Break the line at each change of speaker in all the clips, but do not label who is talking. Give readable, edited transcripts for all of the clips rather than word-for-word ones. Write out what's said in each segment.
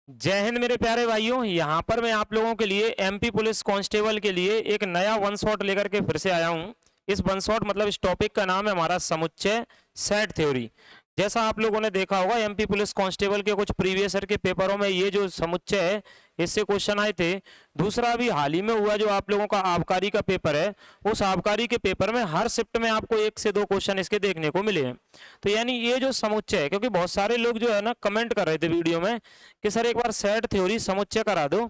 जय हिंद मेरे प्यारे भाइयों। यहाँ पर मैं आप लोगों के लिए एमपी पुलिस कांस्टेबल के लिए एक नया वन शॉट लेकर के फिर से आया हूँ। इस वन शॉट मतलब इस टॉपिक का नाम है हमारा समुच्चय सेट थ्योरी। जैसा आप लोगों ने देखा होगा एमपी पुलिस कांस्टेबल के कुछ प्रीवियस ईयर के पेपरों में ये जो समुच्चय है इससे क्वेश्चन आए थे। दूसरा अभी हाल ही में हुआ जो आप लोगों का आबकारी का पेपर है, उस आबकारी के पेपर में हर शिफ्ट में आपको 1 से 2 क्वेश्चन इसके देखने को मिले हैं। तो यानी ये जो समुच्चय है, क्योंकि बहुत सारे लोग जो है ना कमेंट कर रहे थे वीडियो में कि सर एक बार सेट थ्योरी समुच्चय करा दो,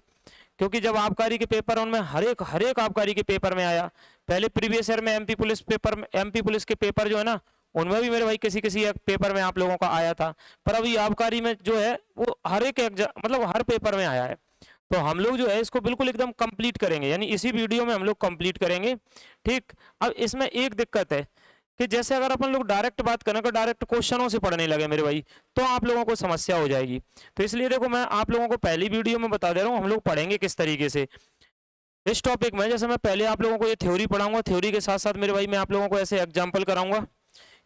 क्योंकि जब आबकारी के पेपर उनमें हर एक आबकारी के पेपर में आया। पहले प्रीवियस ईयर में एमपी पुलिस पेपर में एमपी पुलिस के पेपर जो है ना उनमें भी मेरे भाई किसी किसी एक पेपर में आप लोगों का आया था, पर अभी आबकारी में जो है वो हर एक मतलब हर पेपर में आया है। तो हम लोग जो है इसको बिल्कुल एकदम कंप्लीट करेंगे, यानी इसी वीडियो में हम लोग कंप्लीट करेंगे। ठीक, अब इसमें एक दिक्कत है कि जैसे अगर अपन लोग डायरेक्ट बात करें तो डायरेक्ट क्वेश्चनों से पढ़ने लगे मेरे भाई तो आप लोगों को समस्या हो जाएगी। तो इसलिए देखो मैं आप लोगों को पहली वीडियो में बता दे रहा हूँ हम लोग पढ़ेंगे किस तरीके से इस टॉपिक में। जैसे मैं पहले आप लोगों को ये थ्योरी पढ़ाऊंगा, थ्योरी के साथ साथ मेरे भाई मैं आप लोगों को ऐसे एग्जाम्पल कराऊंगा,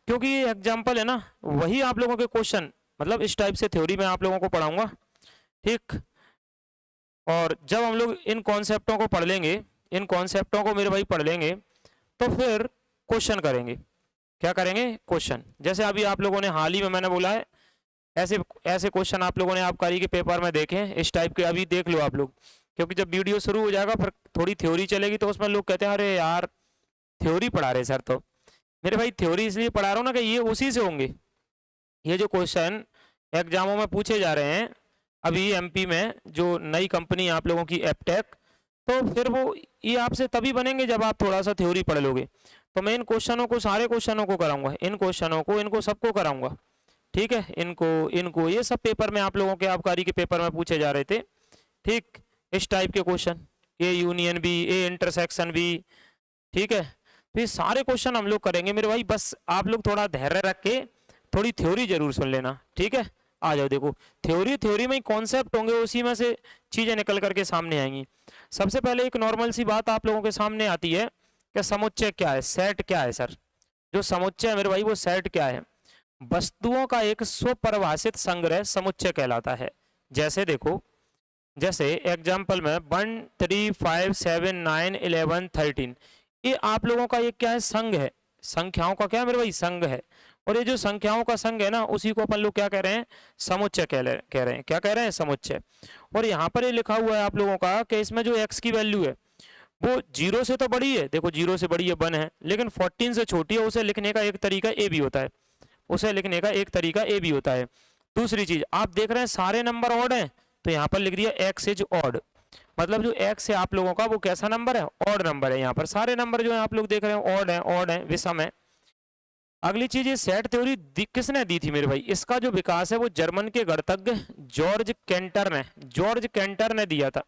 क्योंकि ये एग्जाम्पल है ना वही आप लोगों के क्वेश्चन मतलब इस टाइप से थ्योरी में आप लोगों को पढ़ाऊंगा। ठीक, और जब हम लोग इन कॉन्सेप्टों को पढ़ लेंगे, इन कॉन्सेप्टों को मेरे भाई पढ़ लेंगे तो फिर क्वेश्चन करेंगे। क्या करेंगे? क्वेश्चन। जैसे अभी आप लोगों ने हाल ही में मैंने बोला है ऐसे ऐसे क्वेश्चन आप लोगों ने आबकारी के पेपर में देखे हैं इस टाइप के, अभी देख लो आप लोग, क्योंकि जब वीडियो शुरू हो जाएगा फिर थोड़ी थ्योरी चलेगी तो उसमें लोग कहते हैं अरे यार थ्योरी पढ़ा रहे सर। तो मेरे भाई थ्योरी इसलिए पढ़ा रहा हूँ ना कि ये उसी से होंगे। ये जो क्वेश्चन एग्जामों में पूछे जा रहे हैं अभी एमपी में जो नई कंपनी आप लोगों की एपटेक, तो फिर वो ये आपसे तभी बनेंगे जब आप थोड़ा सा थ्योरी पढ़ लोगे। तो मैं इन क्वेश्चनों को सारे क्वेश्चनों को कराऊंगा, इन क्वेश्चनों को इनको सबको कराऊंगा। ठीक है, इनको इनको ये सब पेपर में आप लोगों के आबकारी के पेपर में पूछे जा रहे थे। ठीक, इस टाइप के question, A union B, A intersection B. ठीक है, तो ये सारे क्वेश्चन हम लोग करेंगे मेरे भाई, बस आप लोग थोड़ा धैर्य रख के थोड़ी थ्योरी जरूर सुन लेना। ठीक है, आ जाओ। देखो थ्योरी थ्योरी में कॉन्सेप्ट होंगे, उसी में से चीजें निकल करके सामने आएंगी। सबसे पहले एक नॉर्मल सी बात आप लोगों के सामने आती है कि समुच्चय क्या है, सेट क्या है। सर जो समुच्चय है मेरे भाई वो सेट क्या है? वस्तुओं का एक स्वपरिभाषित संग्रह समुच्चय कहलाता है। जैसे देखो, जैसे एग्जाम्पल में 1 3 5 7 9 11 13, ये आप लोगों का एक क्या है? संघ है। संख्याओं का क्या है मेरे भाई? संघ है। और ये जो संख्याओं का संघ है ना उसी को अपन लोग क्या कह रहे हैं? समुच्चय कह रहे हैं। क्या कह रहे हैं? समुच्चय। और यहाँ पर ये लिखा हुआ है आप लोगों का कि इसमें जो x की वैल्यू है वो 0 से तो बड़ी है, देखो 0 से बड़ी है 1 है, लेकिन 14 से छोटी है। उसे लिखने का एक तरीका ए भी होता है, उसे लिखने का एक तरीका ए भी होता है। दूसरी चीज आप देख रहे हैं सारे नंबर ऑड हैं, तो यहाँ पर लिख दिया x इज ऑड, मतलब जो x है आप लोगों का वो कैसा नंबर है? ऑड नंबर है। यहाँ पर सारे नंबर जो है आप लोग देख रहे हैं ऑड है, विषम है। अगली चीज ये सेट थ्योरी किसने दी थी मेरे भाई? इसका जो विकास है वो जर्मन के गणितज्ञ जॉर्ज केंटर ने दिया था।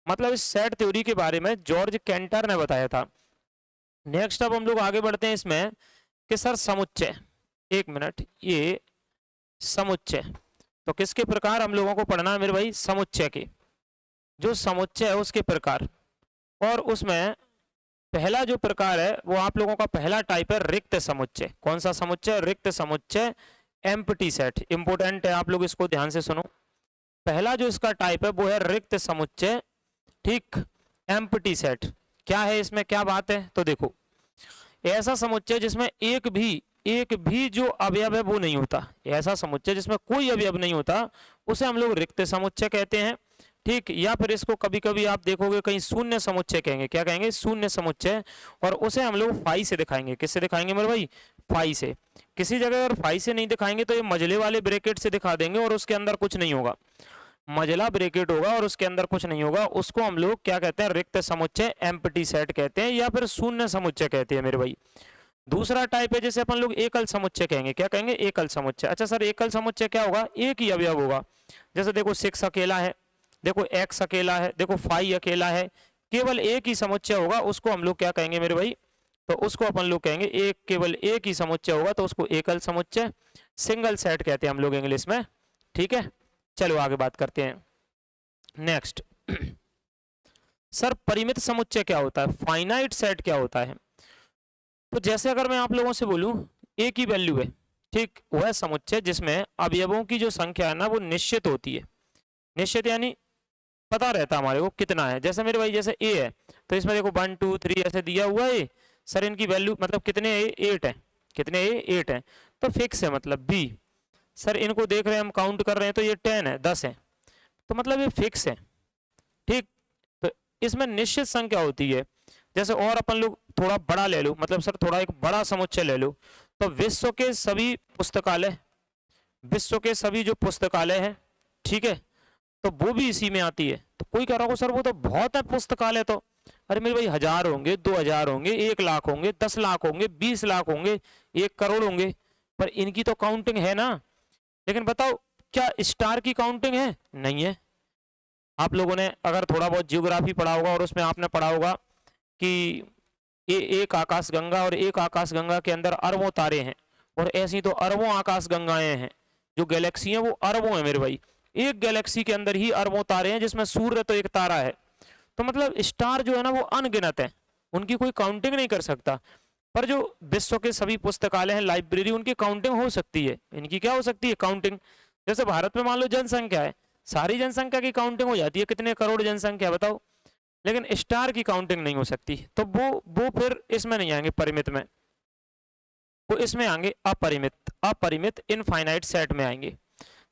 मतलब इस सेट थ्योरी के बारे में जॉर्ज केंटर ने बताया था। नेक्स्ट अब हम लोग आगे बढ़ते हैं इसमें कि सर समुच्चय, एक मिनट, ये समुच्चय तो किसके प्रकार हम लोगों को पढ़ना है मेरे भाई? समुच्चय के, जो समुच्चय है उसके प्रकार। और उसमें पहला जो प्रकार है वो आप लोगों का पहला टाइप है रिक्त समुच्चय। कौन सा समुच्चय? रिक्त समुच्चय, एम्प्टी सेट। इंपोर्टेंट है, आप लोग इसको ध्यान से सुनो। पहला जो इसका टाइप है वो है रिक्त समुच्चय। ठीक, एम्प्टी सेट। क्या है इसमें, क्या बात है? तो देखो ऐसा समुच्चय जिसमें एक भी जो अवयव है वो नहीं होता, ऐसा समुच्चय जिसमें कोई अवयव नहीं होता उसे हम लोग रिक्त समुच्चय कहते हैं। ठीक, या फिर इसको कभी कभी आप देखोगे कहीं शून्य समुच्चय कहेंगे। क्या कहेंगे? शून्य समुच्चय। और उसे हम लोग फाई से दिखाएंगे। किससे दिखाएंगे मेरे भाई? फाई से। किसी जगह अगर फाई से नहीं दिखाएंगे तो ये मजले वाले ब्रैकेट से दिखा देंगे और उसके अंदर कुछ नहीं होगा, मजला ब्रैकेट होगा और उसके अंदर कुछ नहीं होगा। उसको हम लोग क्या कहते हैं? रिक्त समुच्चय, एम्प्टी सेट कहते हैं, या फिर शून्य समुच्चय कहते हैं मेरे भाई। दूसरा टाइप है जैसे अपन लोग एकल समुच्चय कहेंगे। क्या कहेंगे? एकल समुच्चय। अच्छा सर एकल समुच्चय क्या होगा? एक ही अवयव होगा। जैसे देखो 6 अकेला है, देखो x अकेला है, देखो 5 अकेला है, केवल एक ही समुच्चय होगा, उसको हम लोग क्या कहेंगे मेरे भाई? तो उसको अपन लोग कहेंगे एक, केवल एक ही समुच्चय होगा तो उसको एकल समुच्चय, सिंगल सेट कहते हैं हम लोग इंग्लिश में। ठीक है, चलो आगे बात करते हैं। नेक्स्ट सर परिमित समुच्चय क्या होता है? फाइनाइट सेट क्या होता है? तो जैसे अगर मैं आप लोगों से बोलूं a की वैल्यू है, ठीक, वह समुच्चय जिसमें अवयवों की जो संख्या है ना वो निश्चित होती है। निश्चित यानी पता रहता हमारे को कितना है। जैसे मेरे भाई जैसे ए है तो इसमें देखो 1 2 3 ऐसे दिया हुआ है। सर इनकी वैल्यू मतलब कितने है, 8 है, कितने है 8 है, तो फिक्स है मतलब बी। सर इनको देख रहे हैं हम काउंट कर रहे हैं तो ये 10 है, 10 है, तो मतलब ये फिक्स है। ठीक, तो इसमें निश्चित संख्या होती है। जैसे और अपन लोग थोड़ा बड़ा ले लो, मतलब सर थोड़ा एक बड़ा समुच्चय ले लो, तो विश्व के सभी पुस्तकालय, विश्व के सभी जो पुस्तकालय है, ठीक है, तो वो भी इसी में आती है। तो कोई कह रहा होगा सर वो तो बहुत है पुस्तकालय, तो अरे मेरे भाई 1000 होंगे, 2000 होंगे, 1 लाख होंगे, 10 लाख होंगे, 20 लाख होंगे, 1 करोड़ होंगे, पर इनकी तो काउंटिंग है ना। लेकिन बताओ क्या स्टार की काउंटिंग है? नहीं है। आप लोगों ने अगर थोड़ा बहुत जियोग्राफी पढ़ा होगा और उसमें आपने पढ़ा होगा कि ये एक आकाश गंगा और एक आकाश गंगा के अंदर अरबों तारे हैं, और ऐसी तो अरबों आकाश गंगाएं हैं, जो गैलेक्सी हैं वो अरबों है मेरे भाई। एक गैलेक्सी के अंदर ही अरबों तारे हैं, जिसमें सूर्य तो एक तारा है। तो मतलब स्टार जो है ना वो अनगिनत है, उनकी कोई काउंटिंग नहीं कर सकता। पर जो विश्व के सभी पुस्तकालय हैं, लाइब्रेरी, उनकी काउंटिंग हो सकती है। इनकी क्या हो सकती है? काउंटिंग। जैसे भारत में मान लो जनसंख्या है, सारी जनसंख्या की काउंटिंग हो जाती है, कितने करोड़ जनसंख्या बताओ, लेकिन स्टार की काउंटिंग नहीं हो सकती। तो वो फिर इसमें नहीं आएंगे परिमित में, वो इसमें आएंगे अपरिमित, अपरिमित इनफाइनाइट सेट में आएंगे।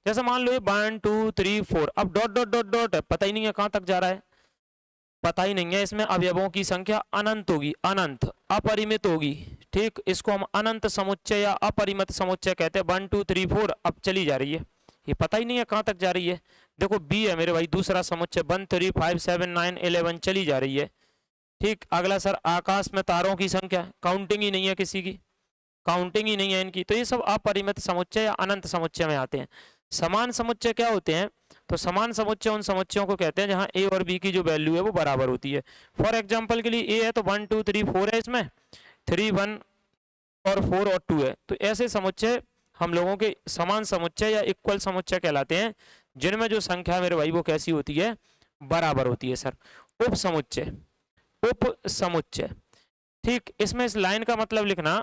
जैसे मान लो ये 1 2 3 4, अब डॉट डॉट डॉट डॉट है, पता ही नहीं है कहां तक जा रहा है, पता ही नहीं है। इसमें अवयवों की संख्या अनंत होगी, अनंत, अपरिमित होगी। ठीक, इसको हम अनंत समुच्चय या अपरिमित समुच्चय कहते हैं। 1 2 3 4 अब चली जा रही है, ये पता ही नहीं है कहां तक जा रही है। देखो बी है मेरे भाई दूसरा समुच्चय, 1 3 5 7 9 11 चली जा रही है। ठीक, अगला सर आकाश में तारों की संख्या, काउंटिंग ही नहीं है किसी की, काउंटिंग ही नहीं है इनकी। तो ये सब अपरिमित समुच्चय या अनंत समुच्चय में आते हैं। समान समुच्चय क्या होते हैं? तो समान समुच्चय उन समुच्चयों को कहते हैं जहां ए और बी की जो वैल्यू है वो बराबर होती है। फॉर एग्जांपल के लिए ए है तो 1 2 3 4 है, इसमें 3 1 और 4 और 2 है। तो ऐसे समुच्चय हम लोगों के समान समुच्चय या इक्वल समुच्चय कहलाते हैं, जिनमें जो संख्या मेरे भाई वो कैसी होती है? बराबर होती है। सर उप समुच्चय, उप समुच्चय। ठीक, इसमें इस लाइन का मतलब लिखना,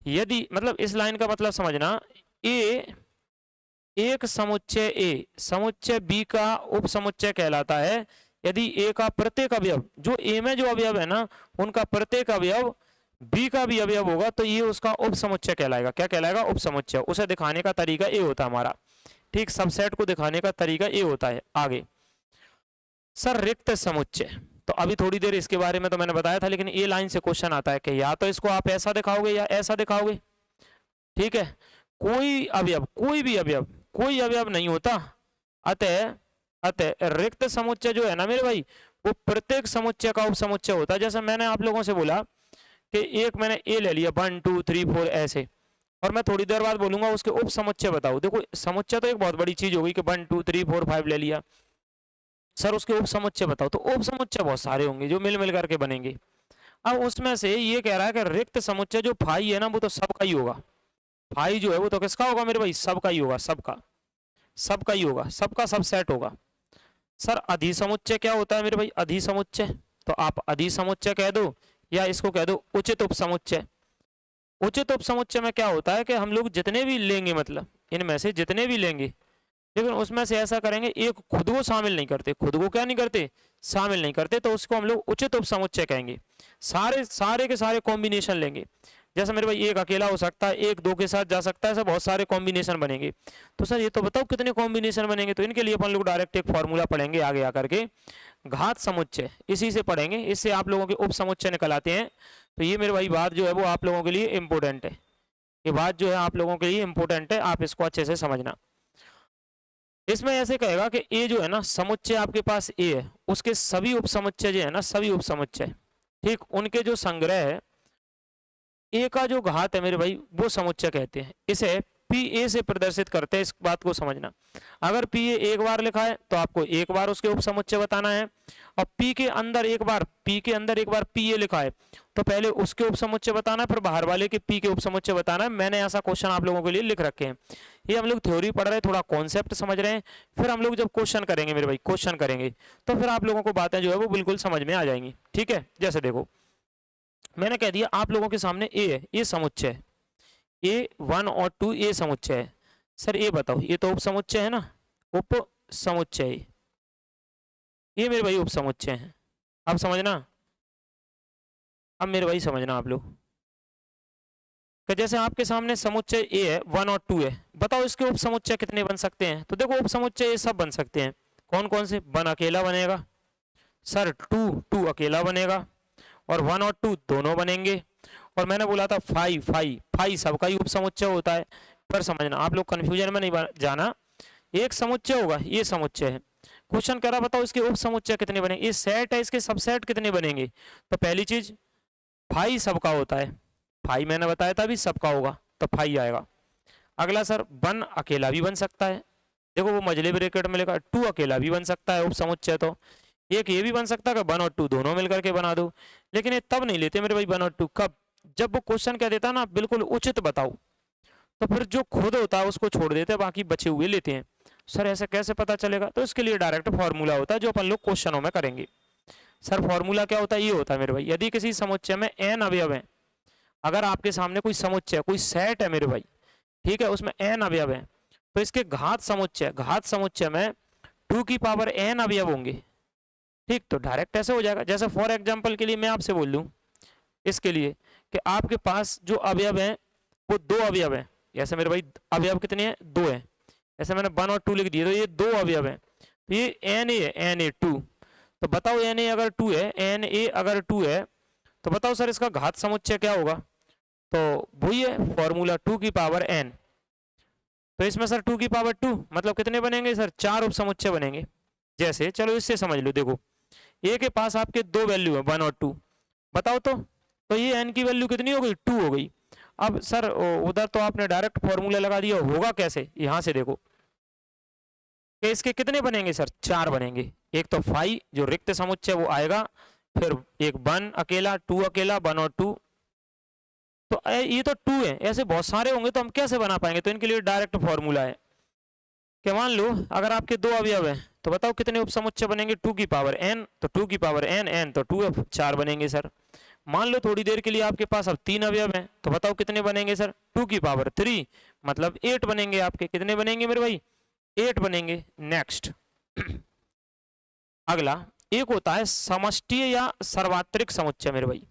यदि मतलब इस लाइन का मतलब समझना, ए एक समुच्चय ए समुच्चय बी का उप समुच्चय कहलाता है यदि ए का प्रत्येक अवयव, जो ए में जो अवयव है ना उनका प्रत्येक अवयव बी का भी अवयव होगा, तो ये उसका उप समुच्चय कहलाएगा। क्या कहलाएगा? उप समुच्चय। उसे दिखाने का तरीका ए होता है हमारा। ठीक, सबसेट को दिखाने का तरीका ए होता है। आगे सर रिक्त समुच्चय, तो अभी थोड़ी देर इसके बारे में तो मैंने बताया था, लेकिन ए लाइन से क्वेश्चन आता है कि या तो इसको आप ऐसा दिखाओगे या ऐसा दिखाओगे। ठीक है, कोई अवयव, कोई भी अवयव, कोई अवयव नहीं होता, अतः अतः रिक्त समुच्चय जो है ना मेरे भाई वो प्रत्येक समुच्चय का उप समुच्चय होता है। जैसे मैंने आप लोगों से बोला कि एक मैंने ए ले लिया 1 2 3 4 ऐसे, और मैं थोड़ी देर बाद बोलूंगा उसके उप समुच्चय बताओ। देखो समुच्चय तो एक बहुत बड़ी चीज हो गई कि 1 2 3 4 5 ले लिया, सर उसके उप समुच्चय बताओ। तो उप समुच्चय बहुत सारे होंगे जो मिल मिल करके बनेंगे। अब उसमें से ये कह रहा है कि रिक्त समुच्चय जो फाई है ना वो तो सबका ही होगा। फाई जो है वो तो किसका होगा मेरे भाई? सबका ही होगा, सबका, सबका ही होगा, सबका सबसेट होगा। सर अधिसमुच्चय क्या होता है मेरे भाई? अधिसमुच्चय, तो आप अधिसमुच्चय कह दो या इसको कह दो उचित उपसमुच्चय। उचित उपसमुच्चय में क्या होता है कि हम लोग जितने भी लेंगे, मतलब इनमें से जितने भी लेंगे, लेकिन उसमें से ऐसा करेंगे एक खुद को शामिल नहीं करते, खुद को क्या नहीं करते? शामिल नहीं करते, तो उसको हम लोग उचित उपसमुच्चय कहेंगे। सारे सारे के सारे कॉम्बिनेशन लेंगे। जैसे मेरे भाई एक अकेला हो सकता है, एक दो के साथ जा सकता है, ऐसे बहुत सारे कॉम्बिनेशन बनेंगे। तो सर ये तो बताओ कितने कॉम्बिनेशन बनेंगे? तो इनके लिए अपन लोग डायरेक्ट एक फॉर्मूला पढ़ेंगे आगे आकर के, घात समुच्चय, इसी से पढ़ेंगे, इससे आप लोगों के उप समुच्चय निकल आते हैं। तो ये मेरे भाई बात जो है वो आप लोगों के लिए इंपॉर्टेंट है, ये बात जो है आप लोगों के लिए इंपॉर्टेंट है, आप इसको अच्छे से समझना। इसमें ऐसे कहेगा कि ए जो है ना समुच्चय आपके पास ए है, उसके सभी उप समुच्चय जो है ना, सभी उप समुच्चय, ठीक, उनके जो संग्रह है ए का जो घात है मेरे भाई वो समुच्चय कहते हैं। इसे पी ए से प्रदर्शित करते हैं, इस बात को समझना। अगर पी ए एक बार लिखा है तो आपको एक बार उसके उप समुच्चय बताना है, और पी के अंदर एक बार, पी के अंदर एक बार पी ए लिखा है तो पहले उसके उप समुच्चय बताना है, फिर बाहर वाले के पी के उप समुच्चय बताना है। मैंने ऐसा क्वेश्चन आप लोगों के लिए लिख रखे हैं। ये हम लोग थ्योरी पढ़ रहे हैं, थोड़ा कॉन्सेप्ट समझ रहे हैं, फिर हम लोग जब क्वेश्चन करेंगे मेरे भाई, क्वेश्चन करेंगे तो फिर आप लोगों को बातें जो है वो बिल्कुल समझ में आ जाएंगी। ठीक है, जैसे देखो मैंने कह दिया आप लोगों के सामने ए है, ये समुच्चय है, ए 1 और 2 ए समुच्चय है। सर ये बताओ ये तो उप समुच्चय है ना, उप समुच्चय, ये मेरे भाई उप समुच्चय हैं। अब समझना, अब मेरे भाई समझना आप लोग कि जैसे आपके सामने समुच्चय ए है 1 और 2 है, बताओ इसके उप समुच्चय कितने बन सकते हैं। तो देखो उप समुच्चय ये सब बन सकते हैं। कौन कौन से? 1 अकेला बनेगा सर, 2 अकेला बनेगा, और 1 और 2 दोनों बनेंगे, और मैंने बोला था 5 सबका ही उप समुच्चय होता है। पर समझना आप लोग कंफ्यूजन में नहीं जाना, एक समुच्चय होगा, ये समुच्चय है। क्वेश्चन कह रहा बताओ इसके उप समुच्चय कितने बनेंगे, ये सेट है इसके सबसेट कितने बनेंगे। तो पहली चीज 5 सबका होता है, 5 मैंने बताया था अभी सबका होगा तो 5 आएगा। अगला सर 1 अकेला भी बन सकता है, देखो वो मझले ब्रैकेट में लिखा, 2 अकेला भी बन सकता है उप समुच्चय। तो एक ये भी बन सकता है कि 1 और 2 दोनों मिलकर के बना दो, लेकिन ये तब नहीं लेते मेरे भाई 1 और 2, कब? जब वो क्वेश्चन क्या देता है ना बिल्कुल उचित बताओ, तो फिर जो खुद होता है उसको छोड़ देते हैं, बाकी बचे हुए लेते हैं। सर ऐसे कैसे पता चलेगा? तो इसके लिए डायरेक्ट फॉर्मूला होता है जो अपन लोग क्वेश्चनों में करेंगे। सर फॉर्मूला क्या होता है? ये होता है मेरे भाई, यदि किसी समुच्चय में n अवयव है, अगर आपके सामने कोई समुच्चय कोई सेट है मेरे भाई, ठीक है, उसमें n अवयव है, तो इसके घात समुच्चय में 2 की पावर n अवयव होंगे, ठीक। तो डायरेक्ट ऐसे हो जाएगा, जैसे फॉर एग्जाम्पल के लिए मैं आपसे बोल दूं इसके लिए कि आपके पास जो अवयव है वो 2 अवयव है, जैसे मेरे भाई अवयव कितने हैं? 2 है, ऐसे मैंने 1 और 2 लिख दिए, तो ये 2 अवयव है, तो ये Na 2। तो बताओ Na अगर 2 है, Na अगर 2 है, तो बताओ सर इसका घात समुच्चय क्या होगा। तो वही है फॉर्मूला 2 की पावर n। तो इसमें सर 2 की पावर 2 मतलब कितने बनेंगे सर? 4 उप समुच्चय बनेंगे। जैसे चलो इससे समझ लो, देखो ए के पास आपके 2 वैल्यू है 1 और 2, बताओ तो ये n की वैल्यू कितनी हो गई? 2 हो गई। अब सर उधर तो आपने डायरेक्ट फॉर्मूला लगा दिया, होगा कैसे? यहां से देखो कि इसके कितने बनेंगे सर? 4 बनेंगे। एक तो 5 जो रिक्त समुच्चय वो आएगा, फिर एक 1 अकेला, 2 अकेला, 1 और 2, तो ये तो 2 है, ऐसे बहुत सारे होंगे तो हम कैसे बना पाएंगे? तो इनके लिए डायरेक्ट फॉर्मूला है कि मान लो अगर आपके 2 अवयव हैं तो बताओ कितने उप समुच्चय बनेंगे? 2 की पावर n, तो 2 की पावर n तो 2 4 बनेंगे सर। मान लो थोड़ी देर के लिए आपके पास अब 3 अवयव हैं, तो बताओ कितने बनेंगे सर? 2 की पावर 3 मतलब 8 बनेंगे आपके। कितने बनेंगे मेरे भाई? 8 बनेंगे। नेक्स्ट अगला एक होता है समष्टीय या सर्वात्रिक समुच्चय मेरे भाई,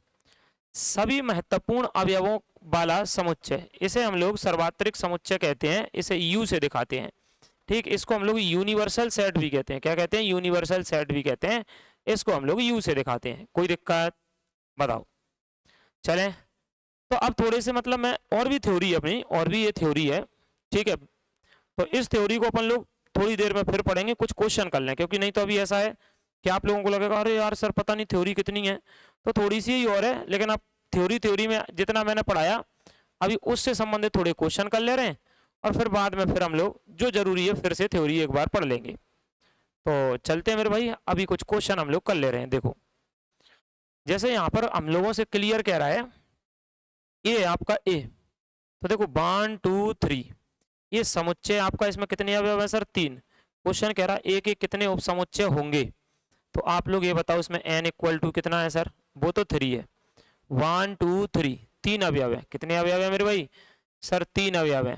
सभी महत्वपूर्ण अवयवों वाला समुच्चय, इसे हम लोग सर्वात्रिक समुच्चय कहते हैं, इसे यू से दिखाते हैं, ठीक। इसको हम लोग यूनिवर्सल सेट भी कहते हैं। क्या कहते हैं? यूनिवर्सल सेट भी कहते हैं। इसको हम लोग यू से दिखाते हैं। कोई दिक्कत? बताओ। चलें तो अब थोड़े से मतलब मैं और भी थ्योरी है अपनी, और भी ये थ्योरी है, ठीक है। तो इस थ्योरी को अपन लोग थोड़ी देर में फिर पढ़ेंगे, कुछ क्वेश्चन कर लें, क्योंकि नहीं तो अभी ऐसा है कि आप लोगों को लगेगा अरे यार सर पता नहीं थ्योरी कितनी है, तो थोड़ी सी ही और है, लेकिन अब थ्योरी में जितना मैंने पढ़ाया अभी उससे संबंधित थोड़े क्वेश्चन कर ले रहे हैं, और फिर बाद में फिर हम लोग जो जरूरी है फिर से थ्योरी एक बार पढ़ लेंगे। तो चलते हैं मेरे भाई, अभी कुछ क्वेश्चन हम लोग कर ले रहे हैं। देखो जैसे यहाँ पर हम लोगों से क्लियर कह रहा है ये आपका ए, तो देखो 1 2 3 ये समुच्चय आपका, इसमें कितने अवयव है सर? 3। क्वेश्चन कह रहा है ए के कितने उप समुच्चय होंगे, तो आप लोग ये बताओ इसमें n इक्वल टू कितना है सर? वो तो 3 है। 1 2 3 3 अवयव है। कितने अवयव है मेरे भाई? सर 3 अवयव है।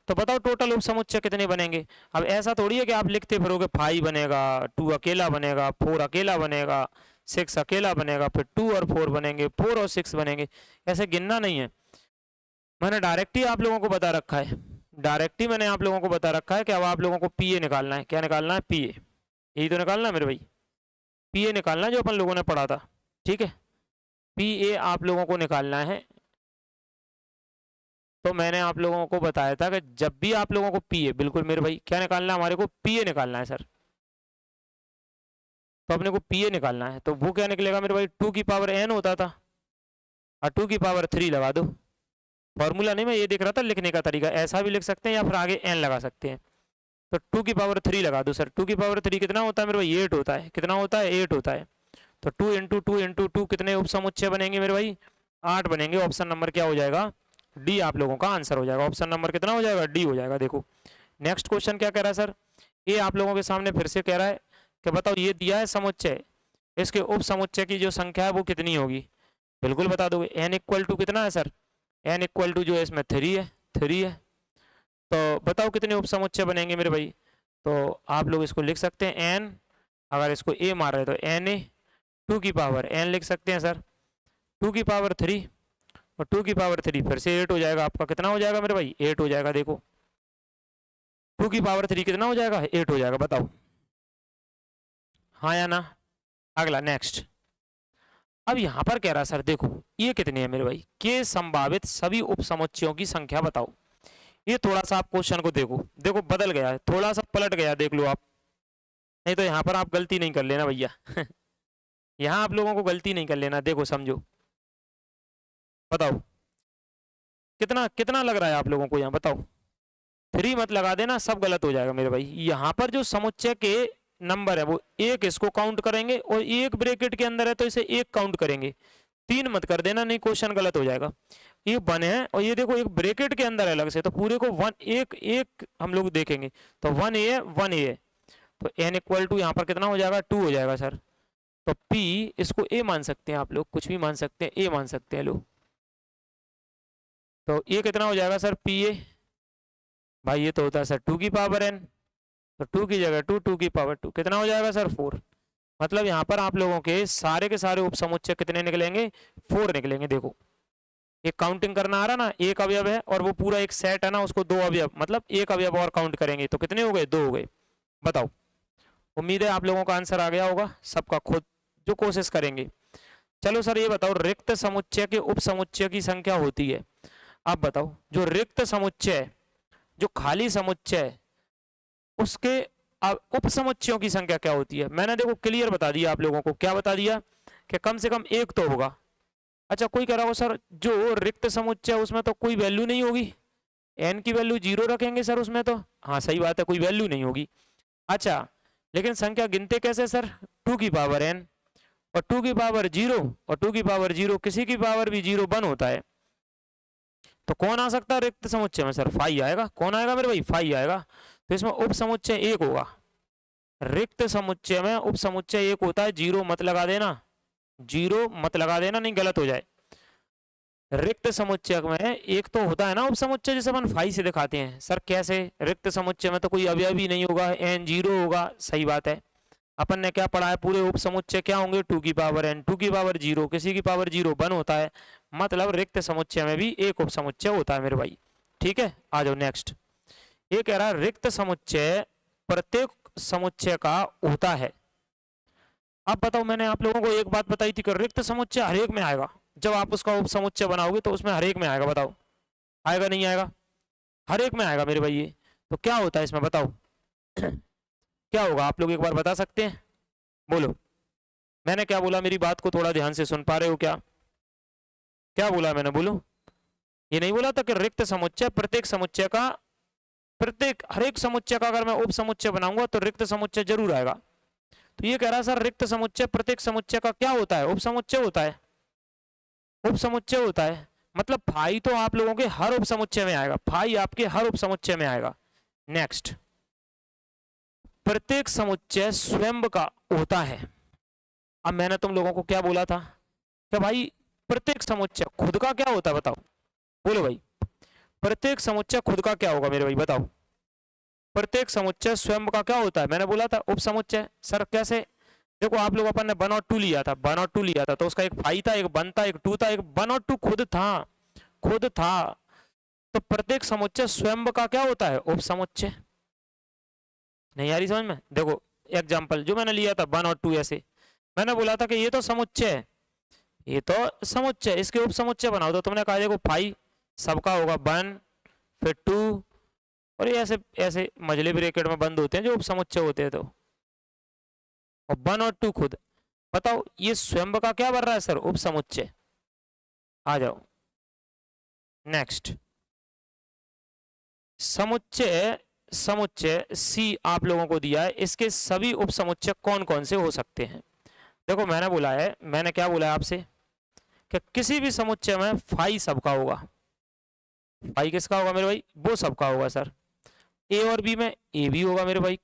तो बताओ टोटल उप समुच्चय कितने बनेंगे? अब ऐसा थोड़ी है कि आप लिखते फिरोगे 5 बनेगा, 2 अकेला बनेगा, 4 अकेला बनेगा, 6 अकेला बनेगा, फिर 2 और 4 बनेंगे, 4 और 6 बनेंगे, ऐसे गिनना नहीं है। मैंने डायरेक्ट ही आप लोगों को बता रखा है, डायरेक्ट ही मैंने आप लोगों को बता रखा है कि अब आप लोगों को पीए निकालना है। क्या निकालना है? पीए। यही तो निकालना है मेरे भाई, पीए निकालना है जो अपन लोगों ने पढ़ा था, ठीक है। पीए आप लोगों को निकालना है। तो मैंने आप लोगों को बताया था कि जब भी आप लोगों को पीए, बिल्कुल मेरे भाई क्या निकालना है? हमारे को पीए निकालना है सर। तो अपने को पीए निकालना है, तो वो क्या निकलेगा मेरे भाई? 2 की पावर n होता था, और 2 की पावर 3 लगा दो। फॉर्मूला नहीं, मैं ये देख रहा था लिखने का तरीका, ऐसा भी लिख सकते हैं या फिर आगे n लगा सकते हैं। तो 2 की पावर 3 लगा दो सर। 2 की पावर 3 कितना होता है मेरे भाई? 8 होता है। कितना होता है? 8 होता है। तो 2 इंटू 2 इंटू 2 कितने उप समुच्चय बनेंगे मेरे भाई? 8 बनेंगे। ऑप्शन नंबर क्या हो जाएगा? डी आप लोगों का आंसर हो जाएगा। ऑप्शन नंबर कितना हो जाएगा? डी हो जाएगा। देखो नेक्स्ट क्वेश्चन क्या कह रहा है सर? ये आप लोगों के सामने फिर से कह रहा है कि बताओ ये दिया है समुच्चय, इसके उप समुच्चय की जो संख्या है वो कितनी होगी? बिल्कुल बता दोगे। n इक्वल टू कितना है सर? n इक्वल टू जो है इसमें 3 है, 3 है। तो बताओ कितने उप समुच्चय बनेंगे मेरे भाई? तो आप लोग इसको लिख सकते हैं एन, अगर इसको ए मार रहे तो एन ए, 2 की पावर एन लिख सकते हैं सर, 2 की पावर 3, और 2 की पावर 3 फिर से 8 हो जाएगा आपका। कितना हो जाएगा मेरे भाई? 8 हो जाएगा। देखो 2 की पावर 3 कितना हो जाएगा? 8 हो जाएगा। बताओ हाँ या ना। अगला नेक्स्ट। अब यहां पर कह रहा सर देखो ये कितनी है मेरे भाई, के संभावित सभी उप समुच्चयों की संख्या बताओ। ये थोड़ा सा आप क्वेश्चन को देखो, देखो बदल गया है, थोड़ा सा पलट गया, देख लो आप, नहीं तो यहाँ पर आप गलती नहीं कर लेना भैया। यहाँ आप लोगों को गलती नहीं कर लेना। देखो समझो, बताओ कितना कितना लग रहा है आप लोगों को यहाँ? बताओ 3 मत लगा देना, सब गलत हो जाएगा मेरे भाई। यहाँ पर जो समुच्चय के नंबर है वो एक, इसको काउंट करेंगे, और एक ब्रैकेट के अंदर है तो इसे एक काउंट करेंगे, 3 मत कर देना, नहीं क्वेश्चन गलत हो जाएगा। ये 1 है, और ये देखो एक ब्रैकेट के अंदर है अलग से, तो पूरे को 1 एक एक हम लोग देखेंगे तो 1 ए 1 ए, तो n इक्वल टू यहाँ पर कितना हो जाएगा? 2 हो जाएगा सर। तो p इसको a मान सकते हैं आप लोग, कुछ भी मान सकते हैं, a मान सकते हैं लोग। तो ये कितना हो जाएगा सर? पी ए भाई, ये तो होता है सर 2 की पावर n, तो 2 की जगह 2, 2 की पावर 2, कितना हो जाएगा सर? 4। मतलब यहाँ पर आप लोगों के सारे उप समुच्चय कितने निकलेंगे? 4 निकलेंगे। देखो एक काउंटिंग करना आ रहा ना, एक अवयव है और वो पूरा एक सेट है ना, उसको 2 अवयव, मतलब एक अवयव और काउंट करेंगे तो कितने हो गए? 2 हो गए। बताओ, उम्मीद है आप लोगों का आंसर आ गया होगा सबका, खुद जो कोशिश करेंगे। चलो सर ये बताओ, रिक्त समुच्चय के उप समुच्चय की संख्या होती है। आप बताओ जो रिक्त समुच्चय, जो खाली समुच्चय, उसके उप समुच्चयों की संख्या क्या होती है? मैंने देखो क्लियर बता दिया आप लोगों को, क्या बता दिया कि कम से कम एक तो होगा। अच्छा कोई कह रहा हो सर जो रिक्त समुच्चय उसमें तो कोई वैल्यू नहीं होगी, एन की वैल्यू 0 रखेंगे सर उसमें तो। हाँ सही बात है, कोई वैल्यू नहीं होगी। अच्छा लेकिन संख्या गिनते कैसे सर? 2 की पावर एन, और 2 की पावर 0, और 2 की पावर 0, किसी की पावर भी 0 1 होता है। तो कौन आ सकता है रिक्त समुच्चय में सर? 5 आएगा। कौन आएगा मेरे भाई? 5 आएगा। तो इसमें उप समुच्चय 1 होगा। रिक्त समुच्चय में उप समुच्चय 1 होता है। 0 मत लगा देना, 0 मत लगा देना, नहीं गलत हो जाए। रिक्त समुच्चय में एक तो होता है ना उप समुच्चय, जिसे अपन 5 से दिखाते हैं। सर कैसे? रिक्त समुच्चय में तो कोई अवयव ही नहीं होगा, n 0 होगा। सही बात है। अपन ने क्या पढ़ा है? पूरे उप समुच्चय क्या होंगे? 2 की पावर n, 2 की पावर 0, किसी की पावर 0 1 होता है। मतलब रिक्त समुच्चय में भी एक उप समुच्चय होता है मेरे भाई। ठीक है, आ जाओ नेक्स्ट। ये कह रहा है रिक्त समुच्चय प्रत्येक समुच्चय का होता है। अब बताओ, मैंने आप लोगों को एक बात बताई थी कि रिक्त समुच्चय हर एक में आएगा। जब आप उसका उप समुच्चय बनाओगे तो उसमें हर एक में आएगा। बताओ आएगा नहीं आएगा? हर एक में आएगा मेरे भाई। ये तो क्या होता है इसमें? बताओ क्या होगा? आप लोग एक बार बता सकते हैं? बोलो। मैंने क्या बोला? मेरी बात को थोड़ा ध्यान से सुन पा रहे हो क्या? क्या बोला मैंने? बोलो। ये नहीं बोला था कि रिक्त समुच्चय प्रत्येक समुच्चय का, प्रत्येक हर एक समुच्चय का अगर मैं उप समुच्चय बनाऊंगा तो रिक्त समुच्चय जरूर आएगा। तो ये कह रहा है सर रिक्त समुच्चय प्रत्येक समुच्चय का क्या होता है? उप समुच्चय होता है। उप समुच्चय होता है मतलब फाई तो आप लोगों के हर उप समुच्चय में आएगा, फाई आपके हर उप समुच्चय में आएगा। नेक्स्ट, प्रत्येक समुच्चय स्वयं का होता है। अब मैंने तुम लोगों को क्या बोला था कि भाई प्रत्येक समुच्चय खुद का क्या होता है? बताओ, बोलो भाई। प्रत्येक समुच्चय खुद का क्या होगा मेरे भाई? बताओ। प्रत्येक समुच्चय स्वयं का क्या होता है? मैंने बोला था उप समुच्चय। सर कैसे? देखो आप लोग, अपन ने 1 और 2 लिया था, 1 और 2 लिया था, तो उसका एक फाई था, एक 1 था, एक 2 था, एक 1 और 2 खुद था, खुद था। तो प्रत्येक समुच्चय स्वयं का क्या होता है? उप समुच्चय। नहीं आ रही समझ में? देखो एग्जाम्पल जो मैंने लिया था 1 और 2, ऐसे मैंने बोला था कि ये तो समुच्चय है, ये तो समुच्चय, इसके उप समुच्चय बनाओ। तो तुमने कहा देखो फाई सबका होगा 1 फिर 2, और ये ऐसे ऐसे मझले ब्रैकेट में बंद होते हैं जो उप समुच्चय होते हैं। तो और 1 और 2 खुद। बताओ ये स्वयं का क्या बन रहा है सर? उप समुच्चय। आ जाओ नेक्स्ट। समुच्चय, समुच्चय सी आप लोगों को दिया है, इसके सभी उप समुच्चय कौन कौन से हो सकते हैं? देखो मैंने बोला है, मैंने क्या बोला है आपसे कि किसी भी समुच्चय में फाई सबका होगा। फाई किसका होगा मेरे भाई? वो सबका होगा सर। ए और बी में ए भी होगा मेरे भाई,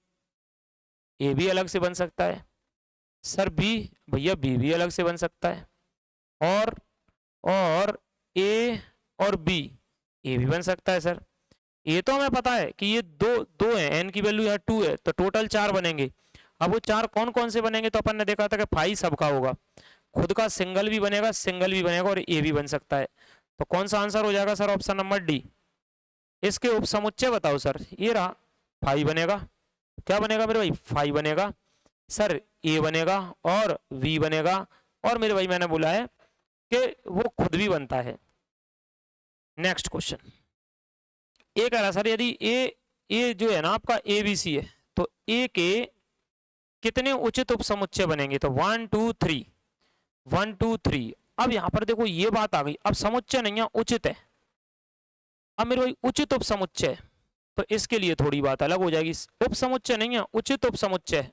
ए भी अलग से बन सकता है सर। बी भैया बी भी अलग से बन सकता है। और ए और बी, ए भी बन सकता है सर। ये तो हमें पता है कि ये दो दो है, एन की वैल्यू यहाँ 2 है, तो टोटल 4 बनेंगे। अब वो 4 कौन कौन से बनेंगे, तो अपन ने देखा था कि फाई सबका होगा, खुद का सिंगल भी बनेगा, सिंगल भी बनेगा और ए भी बन सकता है। तो कौन सा आंसर हो जाएगा सर, ऑप्शन नंबर डी। इसके उपसमुच्चय बताओ सर, ये रहा फाई बनेगा, क्या बनेगा मेरे भाई, फाई बनेगा सर, ए बनेगा और वी बनेगा, और मेरे भाई मैंने बोला है कि वो खुद भी बनता है। नेक्स्ट क्वेश्चन, ए कह रहा सर यदि ए जो है ना आपका ए बी सी है, तो ए के कितने उचित उपसमुच्चय बनेंगे, तो 1 2 3 1 2 3। अब यहां पर देखो ये बात आ गई, अब समुच्चय नहीं है उचित है। अब मेरे भाई उचित उपसमुच्चय, तो इसके लिए थोड़ी बात अलग हो जाएगी, उपसमुच्चय नहीं है उचित उपसमुच्चय,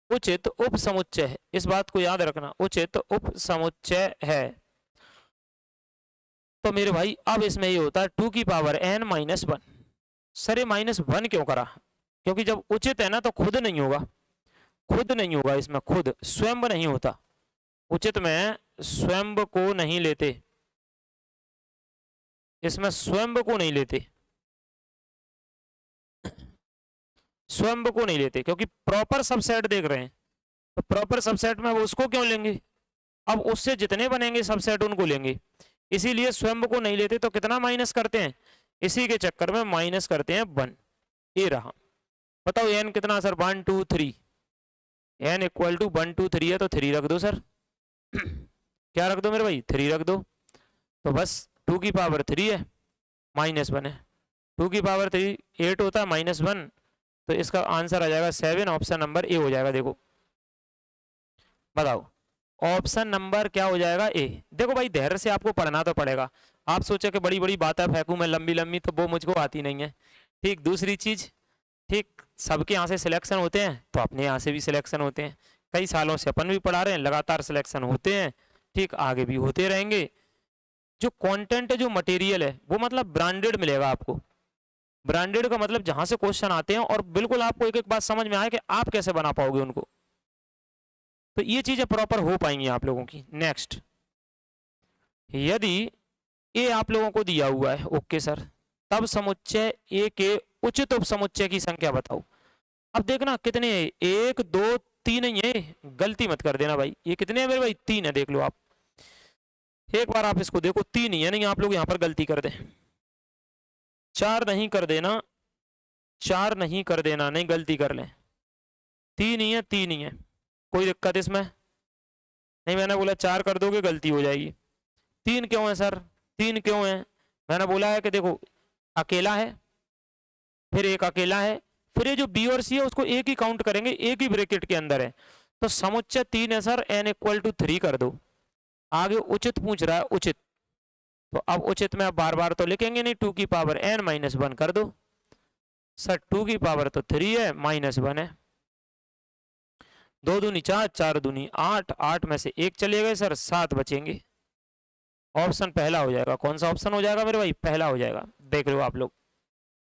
उचित उपसमुच्चय है, इस बात को याद रखना, उचित उपसमुच्चय है। तो मेरे भाई अब इसमें ये होता है 2 की पावर n माइनस 1। सर ये -1 क्यों करा, क्योंकि जब उचित है ना तो खुद नहीं होगा, खुद नहीं होगा इसमें, खुद स्वयं नहीं होता, उचित में स्वयं को नहीं लेते, इसमें स्वयं को नहीं लेते, स्वयं को नहीं लेते, क्योंकि प्रॉपर सबसेट देख रहे हैं, तो प्रॉपर सबसेट में वो उसको क्यों लेंगे, अब उससे जितने बनेंगे सबसेट उनको लेंगे, इसीलिए स्वयं को नहीं लेते। तो कितना माइनस करते हैं, इसी के चक्कर में माइनस करते हैं 1। ये रहा, बताओ एन कितना सर, 1 2 3, एन इक्वल टू 1 2 3 है, तो 3 रख दो सर क्या रख दो मेरे भाई, 3 रख दो, तो बस 2 की पावर 3 है, -1 है, 2 की पावर 3 8 होता है, -1, तो इसका आंसर आ जाएगा 7, ऑप्शन नंबर ए हो जाएगा। देखो बताओ ऑप्शन नंबर क्या हो जाएगा, ए। देखो भाई धैर्य से आपको पढ़ना तो पड़ेगा, आप सोचे कि बड़ी बड़ी बातें फेंकूं मैं लंबी लंबी, तो वो मुझको आती नहीं है। ठीक, दूसरी चीज, ठीक सबके यहाँ से सिलेक्शन होते हैं तो अपने यहाँ से भी सिलेक्शन होते हैं, कई सालों से अपन भी पढ़ा रहे हैं, लगातार सिलेक्शन होते हैं, ठीक आगे भी होते रहेंगे। जो कंटेंट है, जो मटेरियल है, वो मतलब ब्रांडेड मिलेगा आपको। ब्रांडेड का मतलब जहां से क्वेश्चन आते हैं और बिल्कुल आपको एक एक बात समझ में आए कि आप कैसे बना पाओगे उनको, तो ये चीजें प्रॉपर हो पाएंगी आप लोगों की। नेक्स्ट, यदि ए आप लोगों को दिया हुआ है, ओके सर, तब समुच्चय ए के उचित उपसमुच्चय की संख्या बताओ। अब देखना कितने, 1 2 3 नहीं है, गलती मत कर देना भाई, ये कितने हैं मेरे भाई, 3 है, देख लो आप एक बार, आप इसको देखो 3 ही है, नहीं आप लोग यहाँ पर गलती कर दें, 4 नहीं कर देना, 4 नहीं कर देना, नहीं गलती कर लें, 3 ही है, 3 ही है, कोई दिक्कत इसमें नहीं, मैंने बोला 4 कर दोगे गलती हो जाएगी। 3 क्यों है सर, 3 क्यों है, मैंने बोला है कि देखो अकेला है, फिर एक अकेला है, फिर ये जो बी और सी है उसको एक ही काउंट करेंगे, एक ही ब्रैकेट के अंदर है, तो समुच्चय 3 है सर, n इक्वल टू 3 कर दो। आगे उचित पूछ रहा है, उचित, तो अब उचित में अब बार बार तो लिखेंगे नहीं, 2 की पावर n माइनस 1 कर दो सर, 2 की पावर तो 3 है, -1 है, 2 दूनी 4, 4 दूनी 8, 8 में से 1 चले गए सर, 7 बचेंगे, ऑप्शन पहला हो जाएगा। कौन सा ऑप्शन हो जाएगा मेरे भाई, पहला हो जाएगा, देख लो आप लोग।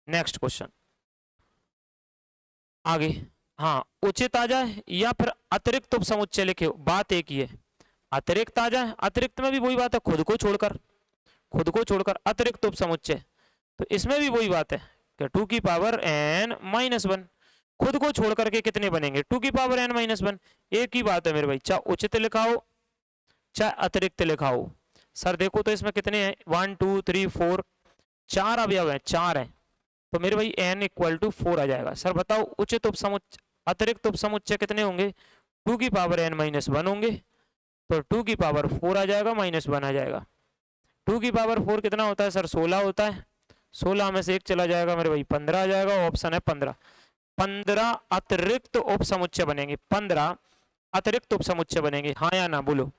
नेक्स्ट क्वेश्चन आगे, हाँ उचित आ जाए या फिर अतिरिक्त उपसमुच्चय लिखे, बात एक ही है, अतिरिक्त आ जाए, अतिरिक्त में भी वही बात है, खुद को छोड़कर, खुद को छोड़कर अतिरिक्त उपसमुच्चय, तो इसमें भी वही बात है कि 2 की पावर n माइनस 1, खुद को छोड़ करके कितने बनेंगे, 2 की पावर n माइनस 1, एक ही बात है मेरे भाई, चाहे उचित लिखाओ चाहे अतिरिक्त लिखाओ। सर देखो तो इसमें कितने हैं, 1 2 3 4, 4 अवयव है, 4 है, तो मेरे भाई n इक्वल टू 4 आ जाएगा। सर बताओ उचित उपसमुच्चय, अतिरिक्त उपसमुच्चय कितने होंगे, 2 की पावर n माइनस 1 होंगे, तो 2 की पावर 4 आ जाएगा, -1 आ जाएगा। 2 की पावर 4 कितना होता है सर, 16 होता है, 16 में से 1 चला जाएगा मेरे भाई, 15 आ जाएगा, ऑप्शन है 15। 15 अतिरिक्त उपसमुच्चय बनेंगे, 15 अतिरिक्त उपसमुच्चय बनेंगे, हाँ या ना बोलो।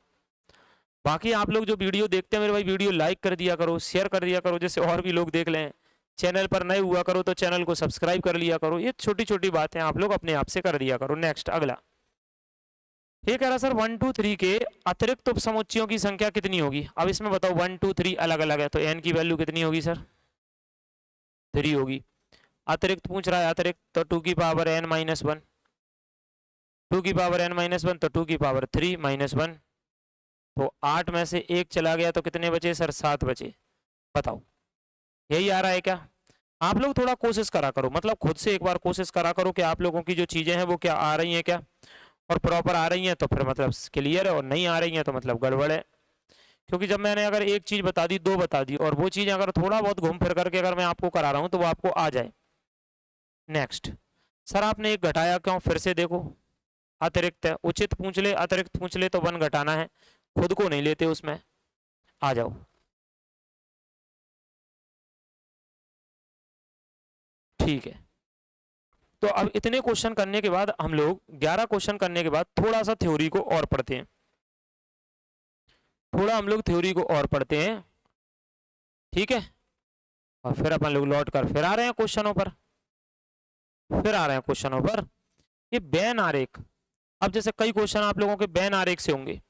बाकी आप लोग जो वीडियो देखते हैं मेरे भाई, वीडियो लाइक कर दिया करो, शेयर कर दिया करो, जैसे और भी लोग देख लें, चैनल पर नए हुआ करो तो चैनल को सब्सक्राइब कर लिया करो, ये छोटी छोटी बातें आप लोग अपने आप से कर दिया करो। नेक्स्ट अगला, ये कह रहा सर 1 2 3 के अतिरिक्त उपसमुच्चयों की संख्या कितनी होगी। अब इसमें बताओ 1 2 3 अलग अलग है, तो n की वैल्यू कितनी होगी सर, 3 होगी। अतिरिक्त पूछ रहा है, अतिरिक्त तो 2 की पावर n माइनस 1, 2 की पावर n माइनस 1, तो 2 की पावर 3 -1, तो 8 में से 1 चला गया तो कितने बचे सर, 7 बचे, बताओ यही आ रहा है क्या? आप लोग थोड़ा कोशिश करा करो, मतलब खुद से एक बार कोशिश करा करो कि आप लोगों की जो चीजें हैं वो क्या आ रही हैं क्या, और प्रॉपर आ रही हैं तो फिर मतलब क्लियर है, और नहीं आ रही हैं तो मतलब गड़बड़ है। क्योंकि जब मैंने अगर एक चीज बता दी, दो बता दी, और वो चीज अगर थोड़ा बहुत घूम फिर करके अगर मैं आपको करा रहा हूं तो वो आपको आ जाए। नेक्स्ट, सर आपने एक घटाया क्यों, फिर से देखो, अतिरिक्त है, उचित पूछ ले, अतिरिक्त पूछ ले तो वन घटाना है, खुद को नहीं लेते उसमें। आ जाओ, ठीक है। तो अब इतने क्वेश्चन करने के बाद हम लोग 11 क्वेश्चन करने के बाद थोड़ा सा थ्योरी को और पढ़ते हैं, थोड़ा हम लोग थ्योरी को और पढ़ते हैं, ठीक है। और फिर अपन लोग लौट कर फिर आ रहे हैं क्वेश्चनों पर, फिर आ रहे हैं क्वेश्चनों पर। ये बेन आरेख, अब जैसे कई क्वेश्चन आप लोगों के बेन आरेख से होंगे,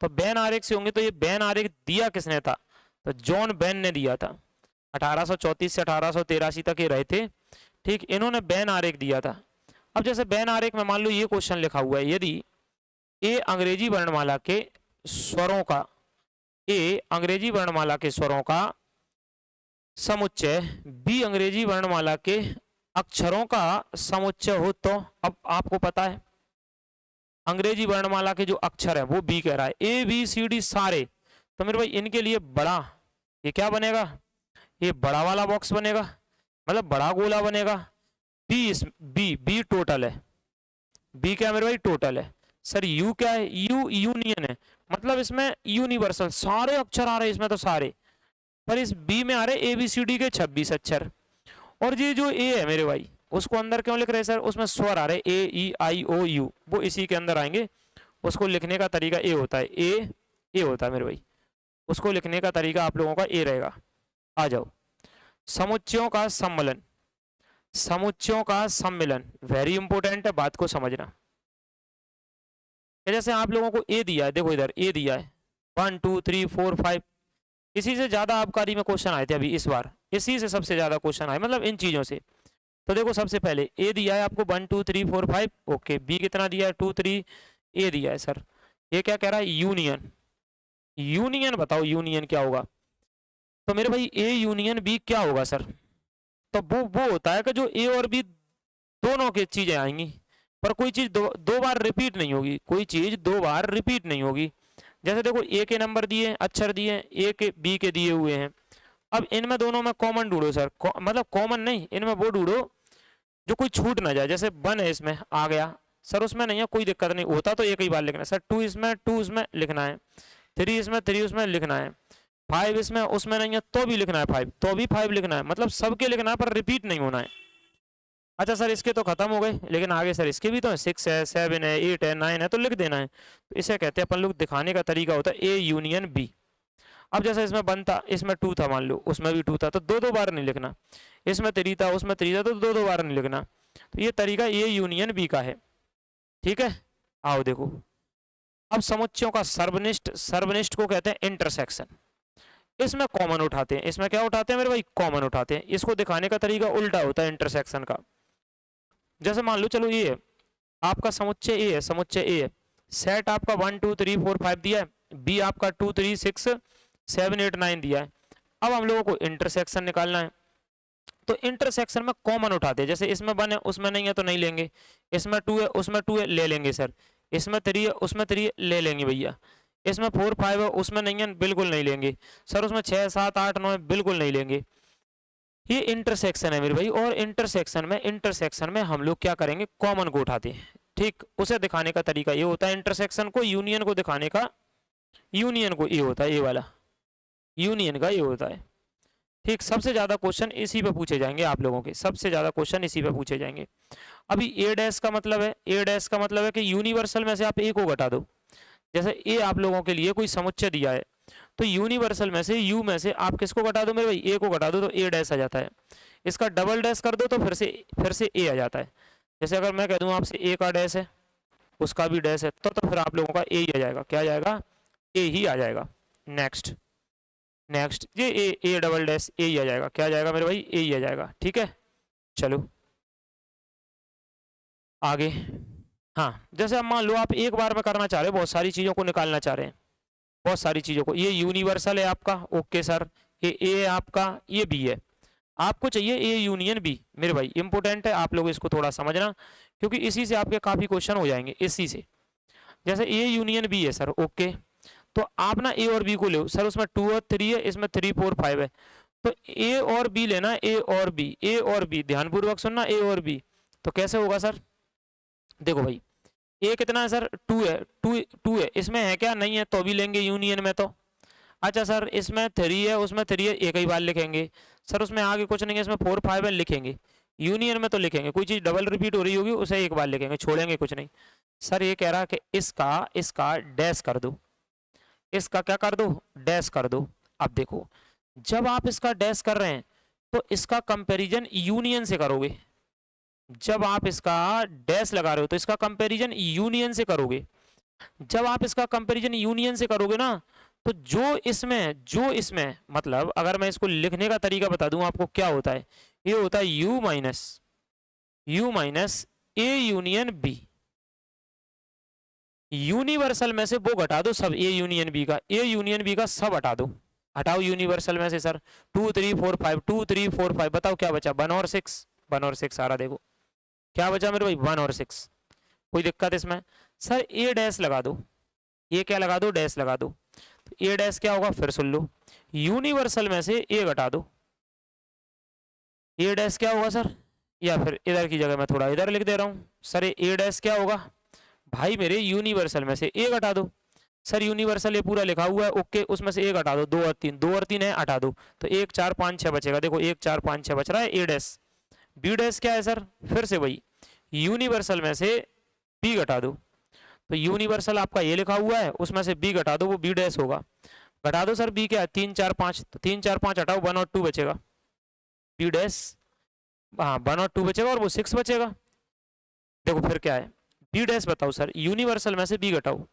तो बेन आरेख से होंगे, तो ये बेन आरेख दिया किसने था, तो जॉन बेन ने दिया था। 1834 से 1883 तक ये रहे थे, ठीक, इन्होंने बेन आरेख दिया था। अब जैसे बेन आरेख में मान लो ये क्वेश्चन लिखा हुआ है, यदि ए अंग्रेजी वर्णमाला के स्वरों का, ए अंग्रेजी वर्णमाला के स्वरों का समुच्चय बी अंग्रेजी वर्णमाला के अक्षरों का समुच्चय हो, तो अब आपको पता है अंग्रेजी वर्णमाला के जो अक्षर है वो बी कह रहा है, ए बी सी डी सारे, तो मेरे भाई इनके लिए बड़ा, ये क्या बनेगा, ये बड़ा वाला बॉक्स बनेगा, मतलब बड़ा गोला बनेगा। बी, बी बी टोटल है, बी क्या मेरे भाई, टोटल है। सर यू क्या है, यू यूनियन है, मतलब इसमें यूनिवर्सल सारे अक्षर आ रहे हैं इसमें, तो सारे, पर इस बी में आ रहे ए बी सी डी के 26 अक्षर। और ये जो ए है मेरे भाई, उसको अंदर क्यों लिख रहे हैं सर, उसमें स्वर आ रहे हैं ए ई आई ओ यू, वो इसी के अंदर आएंगे। उसको लिखने का तरीका ए होता है, ए होता है मेरे भाई, उसको लिखने का तरीका आप लोगों का ए रहेगा। आ जाओ, समुच्चयों का सम्मिलन, समुच्चयों का सम्मिलन वेरी इंपॉर्टेंट है, बात को समझना। जैसे आप लोगों को ए दिया है, देखो इधर ए दिया है 1 2 3 4 5, इसी से ज्यादा आबकारी में क्वेश्चन आए थे अभी इस बार, इसी से सबसे ज्यादा क्वेश्चन आए, मतलब इन चीजों से। तो देखो सबसे पहले ए दिया है आपको 1 2 3 4 5, ओके, बी कितना दिया है 2 3, ए दिया है सर, ये क्या कह रहा है, यूनियन, यूनियन बताओ यूनियन क्या होगा, तो मेरे भाई ए यूनियन बी क्या होगा सर, तो वो होता है कि जो ए और बी दोनों की चीजें आएंगी, पर कोई चीज दो बार रिपीट नहीं होगी, कोई चीज दो बार रिपीट नहीं होगी। जैसे देखो ए के नंबर दिए, अक्षर दिए, ए के बी के दिए हुए हैं, अब इनमें दोनों में कॉमन ढूंढो सर, मतलब कॉमन नहीं, इनमें वो ढूंढो जो कोई छूट ना जाए। जैसे 1 है इसमें आ गया सर, उसमें नहीं है कोई दिक्कत नहीं, होता तो एक ही बार लिखना है सर, 2 इसमें 2 उसमें लिखना है, 3 इसमें 3 उसमें लिखना है, 5 इसमें उसमें नहीं है तो भी लिखना है, 5 तो भी 5 लिखना है, मतलब सबके लिखना है पर रिपीट नहीं होना है। अच्छा सर इसके तो खत्म हो गए, लेकिन आगे सर इसके भी तो है, 6 है 7 है 8 है 9 है, तो लिख देना है। तो इसे कहते हैं अपन लोग, दिखाने का तरीका होता है ए यूनियन बी। अब जैसे इसमें 1 था, इसमें 2 था, मान लो उसमें भी 2 था, तो दो बार नहीं लिखना, इसमें 3 था उसमें 3 था, तो दो बार नहीं लिखना। तो ये तरीका ए यूनियन बी का है, ठीक है। आओ देखो, अब समुच्चयों का सर्वनिष्ठ, सर्वनिष्ठ को कहते हैं इंटरसेक्शन, इसमें कॉमन उठाते हैं, इसमें क्या उठाते हैं मेरे भाई, कॉमन उठाते हैं। इसको दिखाने का तरीका उल्टा होता है इंटरसेक्शन का। जैसे मान लो चलो ये है आपका समुच्चय, ए है, समुच्चय ए है, सेट आपका 1 2 3 4 5 दिया है, बी आपका 2 3 6 7 8 9 दिया है। अब हम लोगों को इंटरसेक्शन निकालना है, तो इंटरसेक्शन में कॉमन उठाते हैं। जैसे इसमें 1 है उसमें नहीं है तो नहीं लेंगे, इसमें 2 है उसमें 2 है ले लेंगे सर, इसमें 3 है उसमें 3 है ले लेंगे भैया, इसमें 4 5 है उसमें नहीं है बिल्कुल नहीं लेंगे सर, उसमें 6 7 8 9 है बिल्कुल नहीं लेंगे। ये इंटरसेक्शन है मेरे भाई, और इंटरसेक्शन में हम लोग क्या करेंगे, कॉमन को उठाते हैं, ठीक। उसे दिखाने का तरीका ये होता है, इंटरसेक्शन को, यूनियन को दिखाने का, यूनियन को ये होता है, ये वाला यूनियन का ये होता है, ठीक। सबसे ज्यादा क्वेश्चन इसी पे पूछे जाएंगे आप लोगों के, सबसे ज्यादा क्वेश्चन इसी पे पूछे जाएंगे। अभी ए डैश का मतलब है, ए डैश का मतलब है कि यूनिवर्सल में से आप ए को घटा दो। जैसे ए आप लोगों के लिए कोई समुच्चय दिया है, तो यूनिवर्सल में से, यू में से आप किसको घटा दो मेरे भाई, ए को घटा दो तो ए डैश आ जाता है। इसका डबल डैश कर दो तो फिर से ए आ जाता है। जैसे अगर मैं कह दूं आपसे ए का डैश है, उसका भी डैश है, तो फिर आप लोगों का ए ही आ जाएगा, क्या आ जाएगा, ए ही आ जाएगा। नेक्स्ट, नेक्स्ट ये ए डबल डैश ए ही आ जाएगा, क्या आ जाएगा मेरे भाई, ए ही आ जाएगा, ठीक है। चलो आगे, हाँ जैसे अब मान लो आप एक बार में करना चाह रहे हो, बहुत सारी चीजों को निकालना चाह रहे हैं, बहुत सारी चीजों को, ये यूनिवर्सल है आपका, ओके सर, ए है आपका, ये बी है, आपको चाहिए ए यूनियन बी। मेरे भाई इंपॉर्टेंट है, आप लोग इसको थोड़ा समझना, क्योंकि इसी से आपके काफी क्वेश्चन हो जाएंगे इसी से। जैसे ए यूनियन बी है सर, ओके, तो आप ना ए और बी को लो सर, उसमें 2 और 3 है, इसमें 3 4 5 है, तो ए और बी लेना, ए और बी, ए और बी, ध्यानपूर्वक सुनना, ए और बी। तो कैसे होगा सर, देखो भाई ए कितना है सर, 2 है, 2 है, इसमें है क्या, नहीं है तो भी लेंगे यूनियन में तो। अच्छा सर इसमें 3 है, उसमें 3 है, एक ही बार लिखेंगे सर, उसमें आगे कुछ नहीं है, इसमें 4 5 है, लिखेंगे। यूनियन में तो लिखेंगे, कोई चीज डबल रिपीट हो रही होगी उसे एक बार लिखेंगे, छोड़ेंगे कुछ नहीं। सर ये कह रहा कि इसका इसका डैश कर दो, इसका क्या कर दो, डैश कर दो। अब देखो जब आप इसका डैश कर रहे हैं तो इसका कंपैरिजन यूनियन से करोगे, जब आप इसका डैश लगा रहे हो तो इसका कंपैरिजन यूनियन से करोगे। जब आप इसका कंपैरिजन यूनियन से करोगे ना, तो जो इसमें मतलब अगर मैं इसको लिखने का तरीका बता दूं आपको क्या होता है, ये होता है U minus A union B. Universal में से वो घटा दो सब, ए यूनियन बी का, ए यूनियन बी का सब हटा दो, हटाओ यूनिवर्सल में से सर। 2 3 4 5, 2 3 4 5, बताओ क्या बचा, 1 और 6, 1 और 6 आ रहा, देखो क्या बचा मेरे भाई, 1 और 6। कोई दिक्कत इसमें सर, ए डैश लगा दो, ये क्या लगा दो, डैश लगा दो, तो ए डैश क्या होगा, फिर सुन लो, यूनिवर्सल में से ए घटा दो, ए डैश क्या होगा सर, या फिर इधर की जगह मैं थोड़ा इधर लिख दे रहा हूं सर, ए डैश क्या होगा भाई मेरे, यूनिवर्सल में से ए घटा दो। सर यूनिवर्सल ये पूरा लिखा हुआ है, ओके, उसमें से ए घटा दो, 2 और 3, 2 और 3 है, हटा दो, तो 1 4 5 6 बचेगा, देखो 1 4 5 6 बच रहा है, ए डैश। बी डैश क्या है सर, फिर से वही, यूनिवर्सल में से बी घटा दो, तो यूनिवर्सल आपका ये लिखा हुआ है, उसमें से बी घटा दो, वो बी डैश होगा। घटा दो सर बी क्या है, 3 4 5, तो 3 4 5 हटाओ, 1 और 2 बचेगा, बी डैश, हाँ 1 और 2 बचेगा, और वो 6 बचेगा। देखो फिर क्या है, बी डैश बताओ सर, यूनिवर्सल में से बी घटाओ,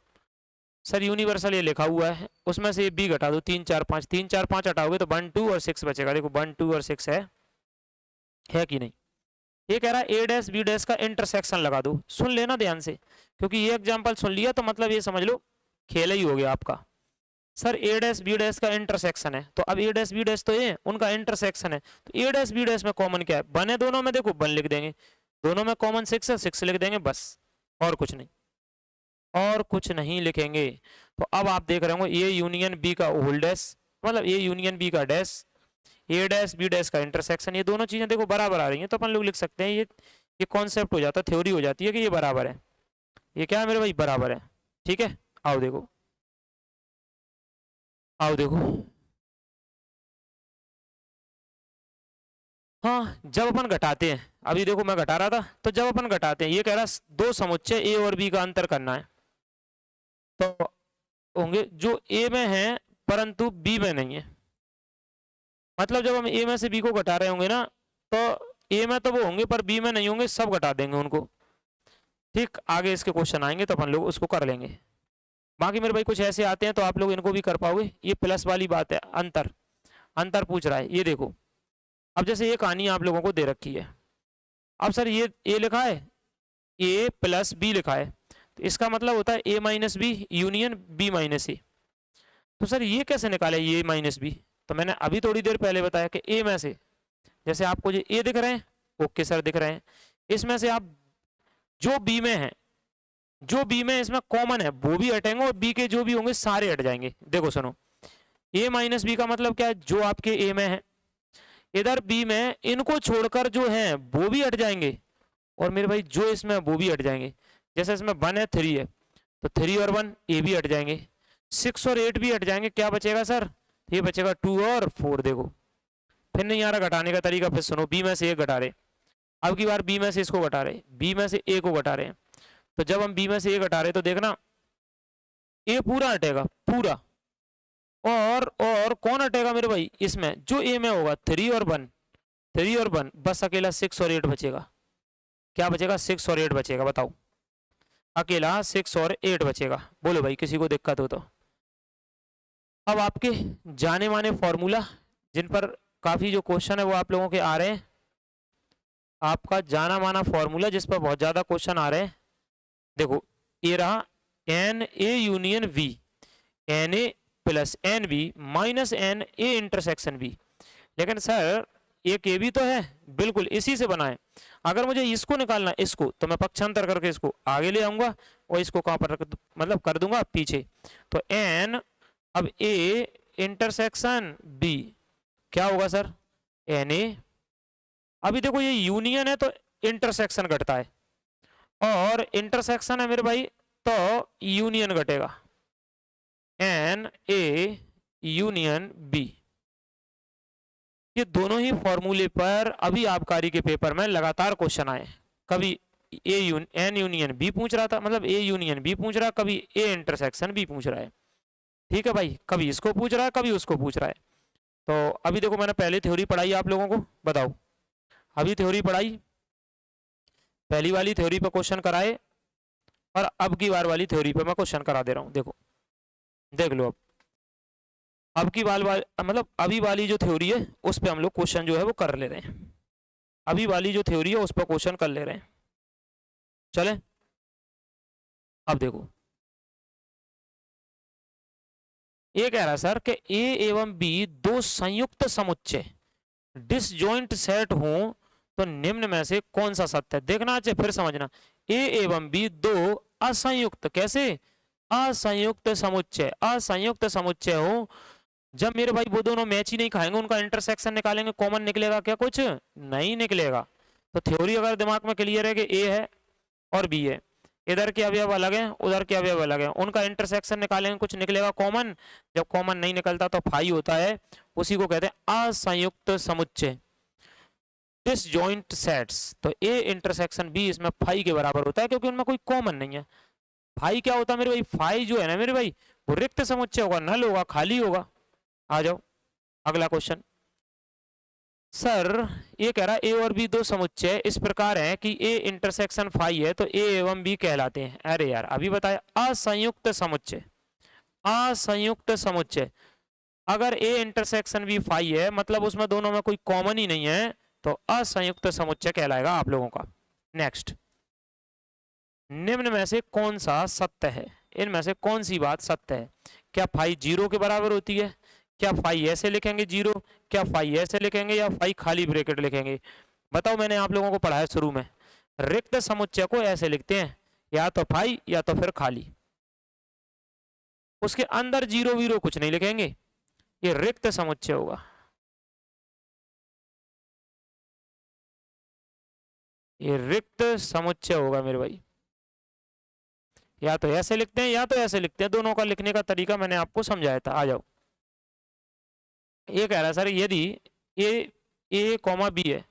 सर यूनिवर्सल ये लिखा हुआ है, उसमें से बी घटा दो, 3 4 5, 3 4 5 हटाओगे तो 1 2 और 6 बचेगा, देखो 1 2 और 6 है कि नहीं। ये कह रहा है ए डैश बी डैश का इंटरसेक्शन लगा दो, सुन लेना ध्यान से, क्योंकि ये एग्जांपल सुन लिया तो मतलब ये समझ लो खेल ही हो गया आपका। सर ए डैश बी डैश का इंटरसेक्शन है, तो अब ए डैश बी डैश तो ये उनका इंटरसेक्शन है, तो ए डैश बी डैश में कॉमन क्या है, बने दोनों में, देखो 1 लिख देंगे, दोनों में कॉमन 6 है, 6 लिख देंगे बस, और कुछ नहीं, और कुछ नहीं लिखेंगे। तो अब आप देख रहे होंगे ए यूनियन बी का होल डैश, मतलब ए यूनियन बी का डैश, ए डैश बी डैश का इंटरसेक्शन, ये दोनों चीजें देखो बराबर आ रही हैं, तो अपन लोग लिख सकते हैं ये कॉन्सेप्ट हो जाता है, थ्योरी हो जाती है कि ये बराबर है, ये क्या है मेरे भाई, बराबर है। ठीक है, आओ देखो, आओ देखो, हाँ जब अपन घटाते हैं, अभी देखो मैं घटा रहा था, तो जब अपन घटाते हैं, ये कह रहा है दो समुच्चय ए और बी का अंतर करना है, तो होंगे जो ए में है परंतु बी में नहीं है, मतलब जब हम ए में से बी को घटा रहे होंगे ना, तो ए में तो वो होंगे पर बी में नहीं होंगे, सब घटा देंगे उनको। ठीक, आगे इसके क्वेश्चन आएंगे तो अपन लोग उसको कर लेंगे। बाकी मेरे भाई कुछ ऐसे आते हैं तो आप लोग इनको भी कर पाओगे, ये प्लस वाली बात है, अंतर अंतर पूछ रहा है, ये देखो अब जैसे ये कहानी आप लोगों को दे रखी है, अब सर ये ए लिखा है, ए प्लस बी लिखा है, तो इसका मतलब होता है A minus B union B minus A. तो सर ये कैसे निकाले ए माइनस बी, तो मैंने अभी थोड़ी देर पहले बताया कि ए में से, जैसे आपको ये ए दिख रहे हैं, ओके सर दिख रहे हैं, इसमें से आप जो बी में है, जो बी में इसमें कॉमन है वो भी हटेंगे, और बी के जो भी होंगे सारे हट जाएंगे। देखो सुनो, ए माइनस बी का मतलब क्या है, जो आपके ए में है, इधर बी में इनको छोड़कर जो है वो भी हट जाएंगे, और मेरे भाई जो इसमें वो भी हट जाएंगे। जैसे इसमें 1 है 3 है, तो 3 और 1 ए भी हट जाएंगे, 6 और 8 भी हट जाएंगे, क्या बचेगा सर, ये बचेगा 2 और 4। देखो फिर नहीं आ रहा घटाने का तरीका, फिर सुनो, बी में से एक घटा रहे, अब की बार बी में से इसको घटा रहे, बी में से ए को घटा रहे हैं, तो जब हम बी में से ए घटा रहे तो देखना ए पूरा हटेगा पूरा, और कौन हटेगा मेरे भाई, इसमें जो ए में होगा 3 और 1, 3 और 1, बस अकेला 6 और 8 बचेगा। क्या बचेगा, 6 और 8 बचेगा, बताओ अकेला 6 और 8 बचेगा। बोलो भाई किसी को दिक्कत हो तो। अब आपके जाने माने फॉर्मूला जिन पर काफी जो क्वेश्चन है वो आप लोगों के आ रहे हैं, आपका जाना माना फॉर्मूला जिस पर बहुत ज्यादा क्वेश्चन आ रहे हैं, देखो ये रहा N A union V, N A plus N B minus N A intersection B. लेकिन सर एक ए भी तो है, बिल्कुल इसी से बना है। अगर मुझे इसको निकालना इसको, तो मैं पक्षांतर करके इसको आगे ले आऊंगा और इसको कहां पर मतलब कर दूंगा पीछे। तो एन अब ए इंटरसेक्शन बी क्या होगा सर, एन ए। अभी देखो ये यूनियन है तो इंटरसेक्शन घटता है, और इंटरसेक्शन है मेरे भाई तो यूनियन घटेगा, एन ए यूनियन बी। ये दोनों ही फॉर्मूले पर अभी आबकारी के पेपर में लगातार क्वेश्चन आए। कभी एन यूनियन बी पूछ रहा था, मतलब ए यूनियन बी पूछ रहा है, कभी ए इंटरसेक्शन बी पूछ रहा है। ठीक है भाई, कभी इसको पूछ रहा है कभी उसको पूछ रहा है। तो अभी देखो मैंने पहले थ्योरी पढ़ाई आप लोगों को, बताओ अभी थ्योरी पढ़ाई, पहली वाली थ्योरी पर क्वेश्चन कराए और अब की बार वाली थ्योरी पे मैं क्वेश्चन करा दे रहा हूं। देखो देख लो, अब की बार मतलब अभी वाली जो थ्योरी है उस पे हम लोग क्वेश्चन जो है वो कर ले रहे हैं। अभी वाली जो थ्योरी है उस पर क्वेश्चन कर ले रहे हैं। चले अब देखो, ये कह रहा है सर कि ए एवं बी दो संयुक्त समुच्चय डिसजॉइंट सेट हो तो निम्न में से कौन सा सत्य है। देखना चाहिए, फिर समझना। ए एवं बी दो असंयुक्त, कैसे असंयुक्त समुच्चय, असंयुक्त समुच्चय हो जब मेरे भाई वो दोनों मैच ही नहीं खाएंगे, उनका इंटरसेक्शन निकालेंगे, कॉमन निकलेगा क्या, कुछ नहीं निकलेगा। तो थ्योरी अगर दिमाग में क्लियर है कि ए है और बी है, इधर के अवयव अलग हैं उधर के अवयव अलग हैं, उनका इंटरसेक्शन निकालेंगे कुछ निकलेगा कॉमन। जब कॉमन नहीं निकलता तो फाई होता है, उसी को कहते हैं असंयुक्त समुच्चय डिसजॉइंट सेट्स। तो ए इंटरसेक्शन बी इसमें फाई के बराबर होता है क्योंकि उनमें कोई कॉमन नहीं है। फाई क्या होता है मेरे भाई, फाई जो है ना मेरे भाई वो रिक्त समुच्चय होगा, नल होगा, खाली होगा। आ जाओ अगला क्वेश्चन। सर ये कह रहा है ए और बी दो समुच्चय इस प्रकार हैं कि ए इंटरसेक्शन फाई है तो ए एवं बी कहलाते हैं। अरे यार अभी बताया, असंयुक्त समुच्चय, असंयुक्त समुच्चय। अगर ए इंटरसेक्शन बी फाई है मतलब उसमें दोनों में कोई कॉमन ही नहीं है, तो असंयुक्त समुच्चय कहलाएगा आप लोगों का। नेक्स्ट, निम्न में से कौन सा सत्य है, इनमें से कौन सी बात सत्य है। क्या फाई जीरो के बराबर होती है, क्या फाई ऐसे लिखेंगे जीरो, क्या फाई ऐसे लिखेंगे, या फाई खाली ब्रैकेट लिखेंगे। बताओ, मैंने आप लोगों को पढ़ाया शुरू में, रिक्त समुच्चय को ऐसे लिखते हैं, या तो फाई या तो फिर खाली, उसके अंदर जीरो वीरो कुछ नहीं लिखेंगे, ये रिक्त समुच्चय होगा। ये रिक्त समुच्चय होगा मेरे भाई, या तो ऐसे लिखते हैं या तो ऐसे लिखते हैं, दोनों का लिखने का तरीका मैंने आपको समझाया था। आ जाओ, ये कह रहा है सर यदि ए कॉमा बी है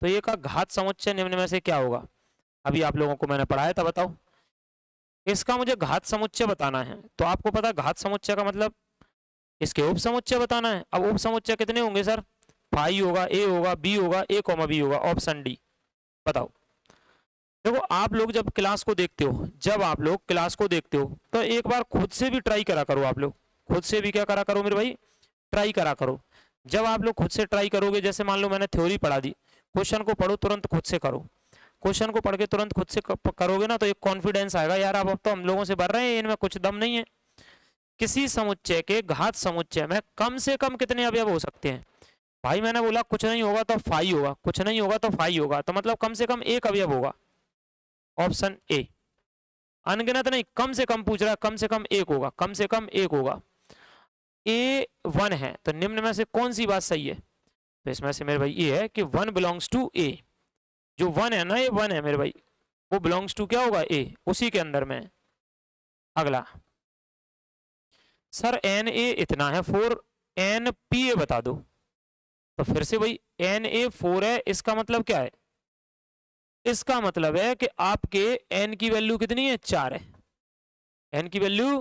तो ये का घात समुच्चय निम्न में से क्या होगा। अभी आप लोगों को मैंने पढ़ाया था, बताओ। इसका मुझे घात समुच्चय बताना है, तो आपको पता घात समुच्चय का मतलब इसके उप समुच्चय बताना है। अब उप समुच्चय कितने होंगे सर, फाई होगा, ए होगा, बी होगा, ए कॉमा बी होगा, ऑप्शन डी। बताओ, देखो आप लोग जब क्लास को देखते हो, जब आप लोग क्लास को देखते हो तो एक बार खुद से भी ट्राई करा करो। आप लोग खुद से भी क्या करा करो मेरे भाई, ट्राई करा करो। जब आप लोग खुद से ट्राई करोगे, जैसे मान लो मैंने थ्योरी पढ़ा दी, क्वेश्चन को पढ़ो तुरंत खुद से करो, क्वेश्चन को पढ़ के तुरंत खुद से करोगे ना तो एक कॉन्फिडेंस आएगा, यार अब तो हम लोगों से बढ़ रहे हैं, इनमें कुछ दम नहीं है। किसी समुच्चय के घात समुच्चय में कम से कम कितने अवयव हो सकते हैं। भाई मैंने बोला कुछ नहीं होगा तो फाई होगा, कुछ नहीं होगा तो फाई होगा, तो मतलब कम से कम एक अवयव होगा, ऑप्शन ए। अनगिनत नहीं, कम से कम पूछ रहा है, कम से कम एक होगा, कम से कम एक होगा। ए वन है तो निम्न में से कौन सी बात सही है, तो इसमें से मेरे भाई ये है कि वन बिलोंग्स टू ए। जो वन है ना, ये वन है मेरे भाई, वो बिलोंग्स टू क्या होगा, ए, उसी के अंदर में। अगला, सर एन ए इतना है, फोर एन पी ए बता दो। तो फिर से भाई एन ए फोर है, इसका मतलब क्या है, इसका मतलब है कि आपके एन की वैल्यू कितनी है, 4 है। एन की वैल्यू,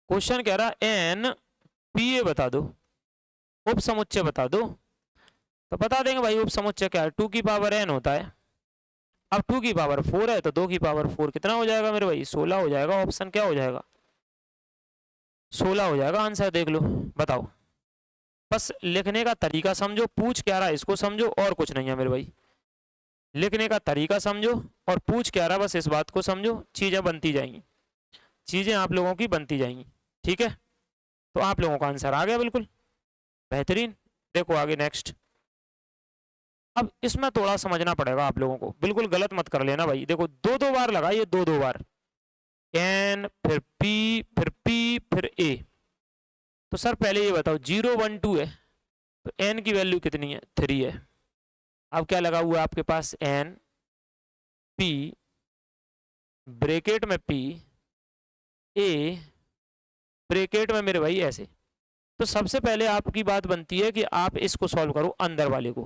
क्वेश्चन कह रहा एन पी ए बता दो, उप समुच्चय बता दो। तो बता देंगे भाई उप समुच्चय क्या है, 2 की पावर एन होता है। अब 2 की पावर 4 है तो 2 की पावर 4 कितना हो जाएगा मेरे भाई, 16 हो जाएगा। ऑप्शन क्या हो जाएगा, 16 हो जाएगा आंसर। देख लो, बताओ। बस लिखने का तरीका समझो, पूछ क्या रहा है इसको समझो, और कुछ नहीं है मेरे भाई। लिखने का तरीका समझो और पूछ क्या रहा, बस इस बात को समझो, चीजें बनती जाएंगी, चीजें आप लोगों की बनती जाएंगी। ठीक है, तो आप लोगों का आंसर आ गया बिल्कुल बेहतरीन। देखो आगे नेक्स्ट। अब इसमें थोड़ा समझना पड़ेगा आप लोगों को, बिल्कुल गलत मत कर लेना भाई। देखो दो दो बार लगा ये, दो दो बार, एन फिर पी फिर पी फिर ए। तो सर पहले ये बताओ 0 1 2 है तो एन की वैल्यू कितनी है, 3 है। अब क्या लगा हुआ है आपके पास, एन पी ब्रैकेट में पी ए ब्रैकेट में मेरे भाई ऐसे। तो सबसे पहले आपकी बात बनती है कि आप इसको सॉल्व करो अंदर वाले को।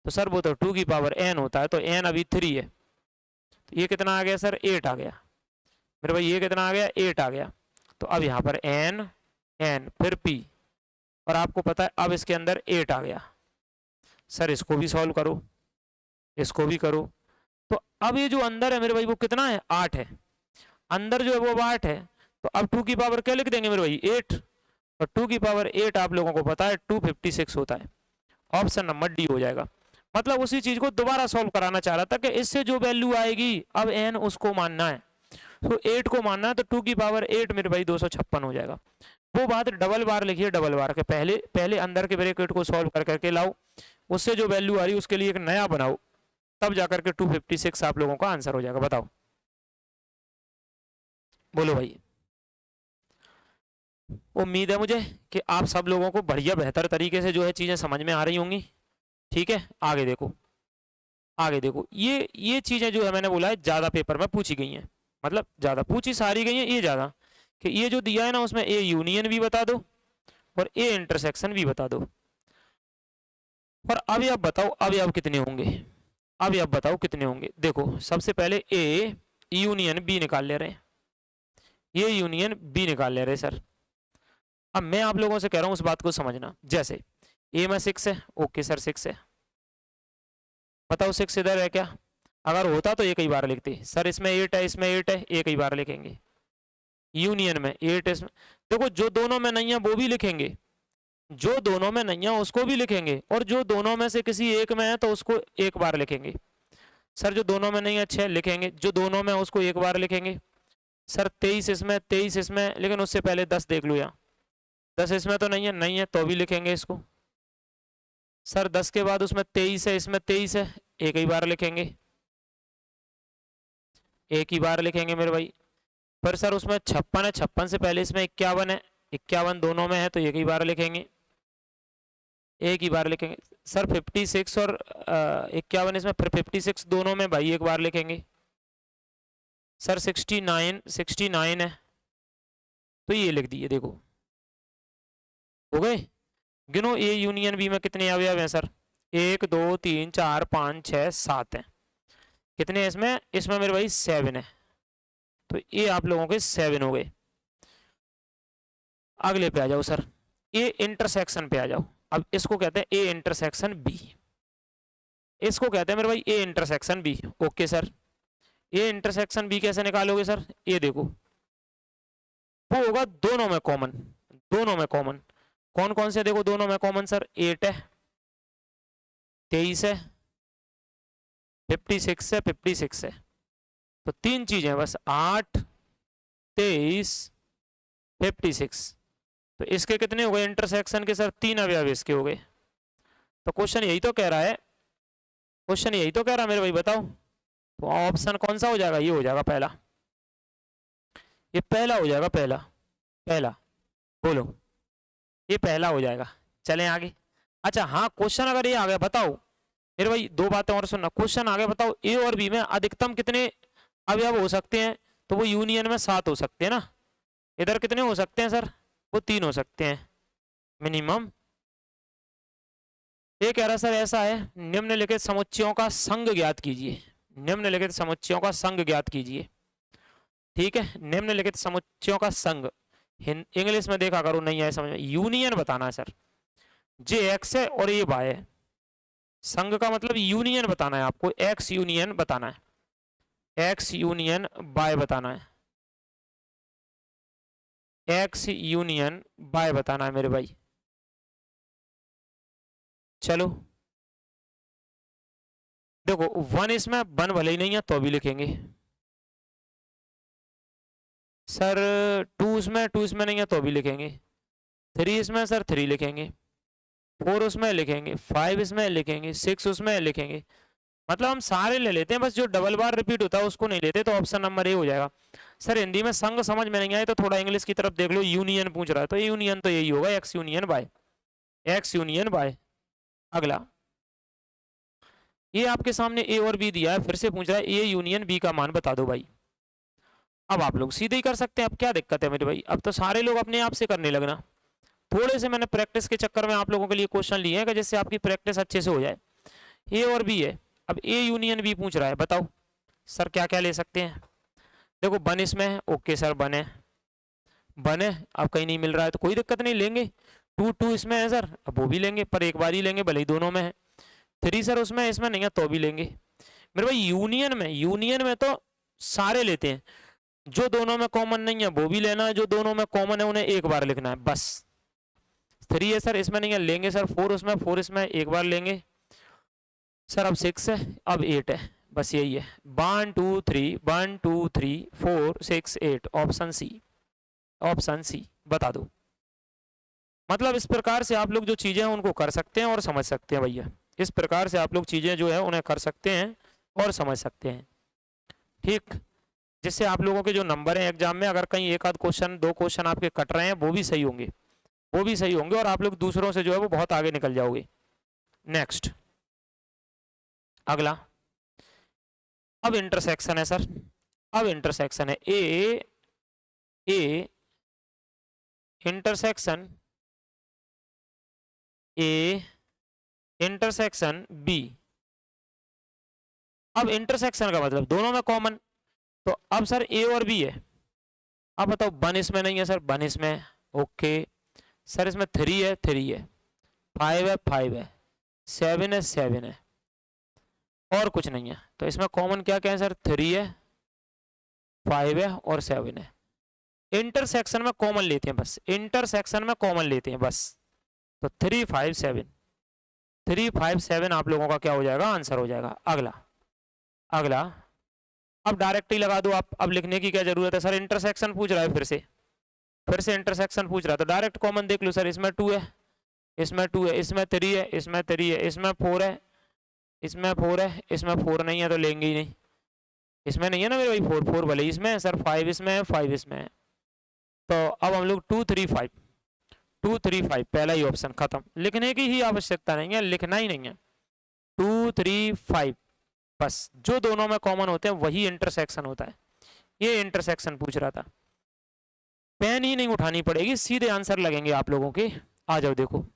तो सर वो तो 2 की पावर n होता है, तो n अभी 3 है, तो ये कितना आ गया सर, 8 आ गया मेरे भाई। ये कितना आ गया, 8 आ गया। तो अब यहाँ पर n n फिर p, और आपको पता है अब इसके अंदर 8 आ गया। सर इसको भी सॉल्व करो, इसको भी करो। तो अब ये जो अंदर है मेरे भाई वो कितना है, 8 है। अंदर जो है वो 8 है, तो अब 2 की पावर क्या लिख देंगे मेरे भाई, 8। और 2 की पावर 8 आप लोगों को पता है 256 होता है। ऑप्शन नंबर डी हो जाएगा। मतलब उसी चीज को दोबारा सॉल्व कराना चाह रहा था कि इससे जो वैल्यू आएगी अब n उसको मानना है, तो 8 को मानना है। तो 2 की पावर 8 मेरे भाई 256 हो जाएगा। वो बात डबल बार लिखिए, डबल बार के पहले अंदर के ब्रैकेट को सॉल्व कर करके लाओ, उससे जो वैल्यू आ रही है उसके लिए एक नया बनाओ, तब जाकर के 256 आप लोगों का आंसर हो जाएगा। बताओ बोलो भाई। उम्मीद है मुझे कि आप सब लोगों को बढ़िया बेहतर तरीके से जो है चीजें समझ में आ रही होंगी। ठीक है आगे देखो, आगे देखो। ये चीजें जो है मैंने बोला है ज्यादा पेपर में पूछी गई हैं, मतलब ज्यादा पूछी सारी गई हैं ये ज्यादा, कि ये जो दिया है ना उसमें ए यूनियन भी बता दो और ए इंटरसेक्शन भी बता दो। और अब आप बताओ अब आप कितने होंगे, अब आप बताओ कितने होंगे। देखो सबसे पहले ए यूनियन बी निकाल ले रहे हैं, ये यूनियन बी निकाल ले रहे हैं सर। अब मैं आप लोगों से कह रहा हूं उस बात को समझना। जैसे ए में 6 है, ओके सर 6 है, बताओ 6 इधर है क्या, अगर होता तो एक ही बार लिखते सर, इसमें 8 है इसमें 8 है, एक ही बार लिखेंगे। यूनियन में 8 है, इसमें देखो जो दोनों में नहीं है वो भी लिखेंगे, जो दोनों में नहीं है उसको भी लिखेंगे, और जो दोनों में से किसी एक में है तो उसको एक बार लिखेंगे। सर जो दोनों में नहीं है 6 लिखेंगे, जो दोनों में उसको एक बार लिखेंगे। सर 23 इसमें 23 इसमें, लेकिन उससे पहले 10 देख लो यहाँ, 10 इसमें तो नहीं है, नहीं है तो भी लिखेंगे इसको। सर 10 के बाद उसमें 23 है, इसमें 23 है, एक ही बार लिखेंगे, एक ही बार लिखेंगे मेरे भाई। पर सर उसमें 56 है, 56 से पहले इसमें 51 है, 51 दोनों में है तो एक ही बार लिखेंगे, एक ही बार लिखेंगे। सर 56 और 51 इसमें, फिर 56 दोनों में भाई एक बार लिखेंगे। सर 69 है तो ये लिख दिए। देखो हो गए, गिनो ए यूनियन बी में कितने अवयव हैं सर, 1 2 3 4 5 6 7 हैं। कितने हैं इसमें, इसमें मेरे भाई 7 है, तो ये आप लोगों के 7 हो गए। अगले पे आ जाओ सर, ए इंटरसेक्शन पे आ जाओ। अब इसको कहते हैं ए इंटरसेक्शन बी, इसको कहते हैं मेरे भाई A intersection B. Okay sir, A intersection B कैसे निकालोगे सर, ये देखो वो होगा दोनों में कॉमन, दोनों में कॉमन कौन कौन से, देखो दोनों में कॉमन सर 8 है, 23 है, 56 है, 56 है। तो तीन चीजें बस, 8 23 56। तो इसके कितने हो गए इंटरसेक्शन के सर, 3 अवयव इसके हो गए। तो क्वेश्चन यही तो कह रहा है, क्वेश्चन यही तो कह रहा है मेरे भाई, बताओ तो ऑप्शन कौन सा हो जाएगा, ये हो जाएगा पहला, ये पहला हो जाएगा, पहला पहला बोलो, ये पहला हो जाएगा। चलें आगे। अच्छा हाँ क्वेश्चन अगर ये आ गया, बताओ मेरे भाई दो बातें और सुनना, क्वेश्चन आ गया बताओ ए और बी में अधिकतम कितने अवयव हो सकते हैं, तो वो यूनियन में 7 हो सकते हैं ना, इधर कितने हो सकते हैं सर, वो 3 हो सकते हैं मिनिमम। ये कह रहा सर ऐसा है, निम्नलिखित समुच्चयों का संघ ज्ञात कीजिए, निम्नलिखित समुच्चयों का संघ ज्ञात कीजिए। ठीक है, निम्नलिखित समुच्चयों का संघ, इंग्लिश में देखा करो नहीं आए समझ में, यूनियन बताना है सर, जे एक्स है और ये वाई है, संघ का मतलब यूनियन बताना है आपको, एक्स यूनियन बताना है, एक्स यूनियन वाई बताना है, एक्स यूनियन वाई बताना है मेरे भाई। चलो देखो 1 इसमें 1 भले ही नहीं है तो भी लिखेंगे सर, 2 इसमें नहीं है तो भी लिखेंगे, 3 इसमें सर 3 लिखेंगे, 4 उसमें लिखेंगे, 5 इसमें लिखेंगे, 6 उसमें लिखेंगे। मतलब हम सारे ले लेते हैं, बस जो डबल बार रिपीट होता है उसको नहीं लेते, तो ऑप्शन नंबर ए हो जाएगा। सर हिंदी में संघ समझ में नहीं आए तो थोड़ा इंग्लिश की तरफ देख लो, यूनियन पूछ रहा है तो यूनियन तो यही होगा, X union Y, X union Y. अगला, ये आपके सामने ए और बी दिया है, फिर से पूछ रहा है ए यूनियन बी का मान बता दो भाई। अब आप लोग सीधे ही कर सकते हैं, अब क्या दिक्कत है मेरे भाई, अब तो सारे लोग अपने आप से करने लगना। थोड़े से मैंने प्रैक्टिस के चक्कर में आप लोगों के लिए क्वेश्चन लिए हैं कि जिससे आपकी प्रैक्टिस अच्छे से हो जाए। ए और बी है, अब ए यूनियन बी पूछ रहा है, बताओ सर क्या क्या ले सकते हैं। देखो 1 इसमें है, ओके सर 1 है, 1 है, अब कहीं नहीं मिल रहा है तो कोई दिक्कत नहीं, लेंगे। 2 इसमें है सर, अब वो भी लेंगे, पर एक बार ही लेंगे, भले ही दोनों में है। 3 सर उसमें इसमें नहीं है तो भी लेंगे। मेरे भाई यूनियन में तो सारे लेते हैं, जो दोनों में कॉमन नहीं है वो भी लेना है, जो दोनों में कॉमन है उन्हें एक बार लिखना है बस। 3 है सर इसमें नहीं है, लेंगे सर 4 उसमें, 4 इसमें एक बार लेंगे सर। अब 6 है, अब 8 है, बस यही है। 1 2 3 1 2 3 4 6 8, ऑप्शन सी, ऑप्शन सी बता दो। मतलब इस प्रकार से आप लोग जो चीजें हैं उनको कर सकते हैं और समझ सकते हैं भैया, इस प्रकार से आप लोग चीजें जो है उन्हें कर सकते हैं और समझ सकते हैं, ठीक। जिससे आप लोगों के जो नंबर हैं एग्जाम में, अगर कहीं एक आध क्वेश्चन 2 क्वेश्चन आपके कट रहे हैं वो भी सही होंगे, वो भी सही होंगे, और आप लोग दूसरों से जो है वो बहुत आगे निकल जाओगे। नेक्स्ट, अगला, अब इंटरसेक्शन है सर, अब इंटरसेक्शन है A intersection A intersection B. अब इंटरसेक्शन का मतलब दोनों में कॉमन, तो अब सर ए और बी है। अब बताओ 1 इसमें नहीं है सर, 1 इसमें है, ओके सर। इसमें 3 है, 3 है, 5 है, 5 है, 7 है, 7 है, और कुछ नहीं है, तो इसमें कॉमन क्या क्या है सर, 3 है, 5 है और 7 है। इंटरसेक्शन में कॉमन लेते हैं बस, इंटरसेक्शन में कॉमन लेते हैं बस, तो 3 5 7, 3 5 7 आप लोगों का क्या हो जाएगा, आंसर हो जाएगा। अगला, अगला, अब डायरेक्ट ही लगा दो आप, अब लिखने की क्या जरूरत है सर, इंटरसेक्शन पूछ रहा है, फिर से इंटरसेक्शन पूछ रहा है, तो डायरेक्ट कॉमन देख लो सर। इसमें 2 है, इसमें 2 है, इसमें 3 है, इसमें 3 है, इसमें 4 है, इसमें 4 है, इसमें 4 नहीं है तो लेंगे ही नहीं, इसमें नहीं है ना मेरे भाई 4, 4 भले इसमें है सर, 5 इसमें है, 5 इसमें है, तो अब हम लोग 2 3 5, 2 3 5 पहला ही ऑप्शन खत्म, लिखने की ही आवश्यकता नहीं है, लिखना ही नहीं है। 2 3 5 बस, जो दोनों में कॉमन होते हैं वही इंटरसेक्शन होता है, ये इंटरसेक्शन पूछ रहा था। पेन ही नहीं उठानी पड़ेगी, सीधे आंसर लगेंगे आप लोगों के। आ जाओ देखो,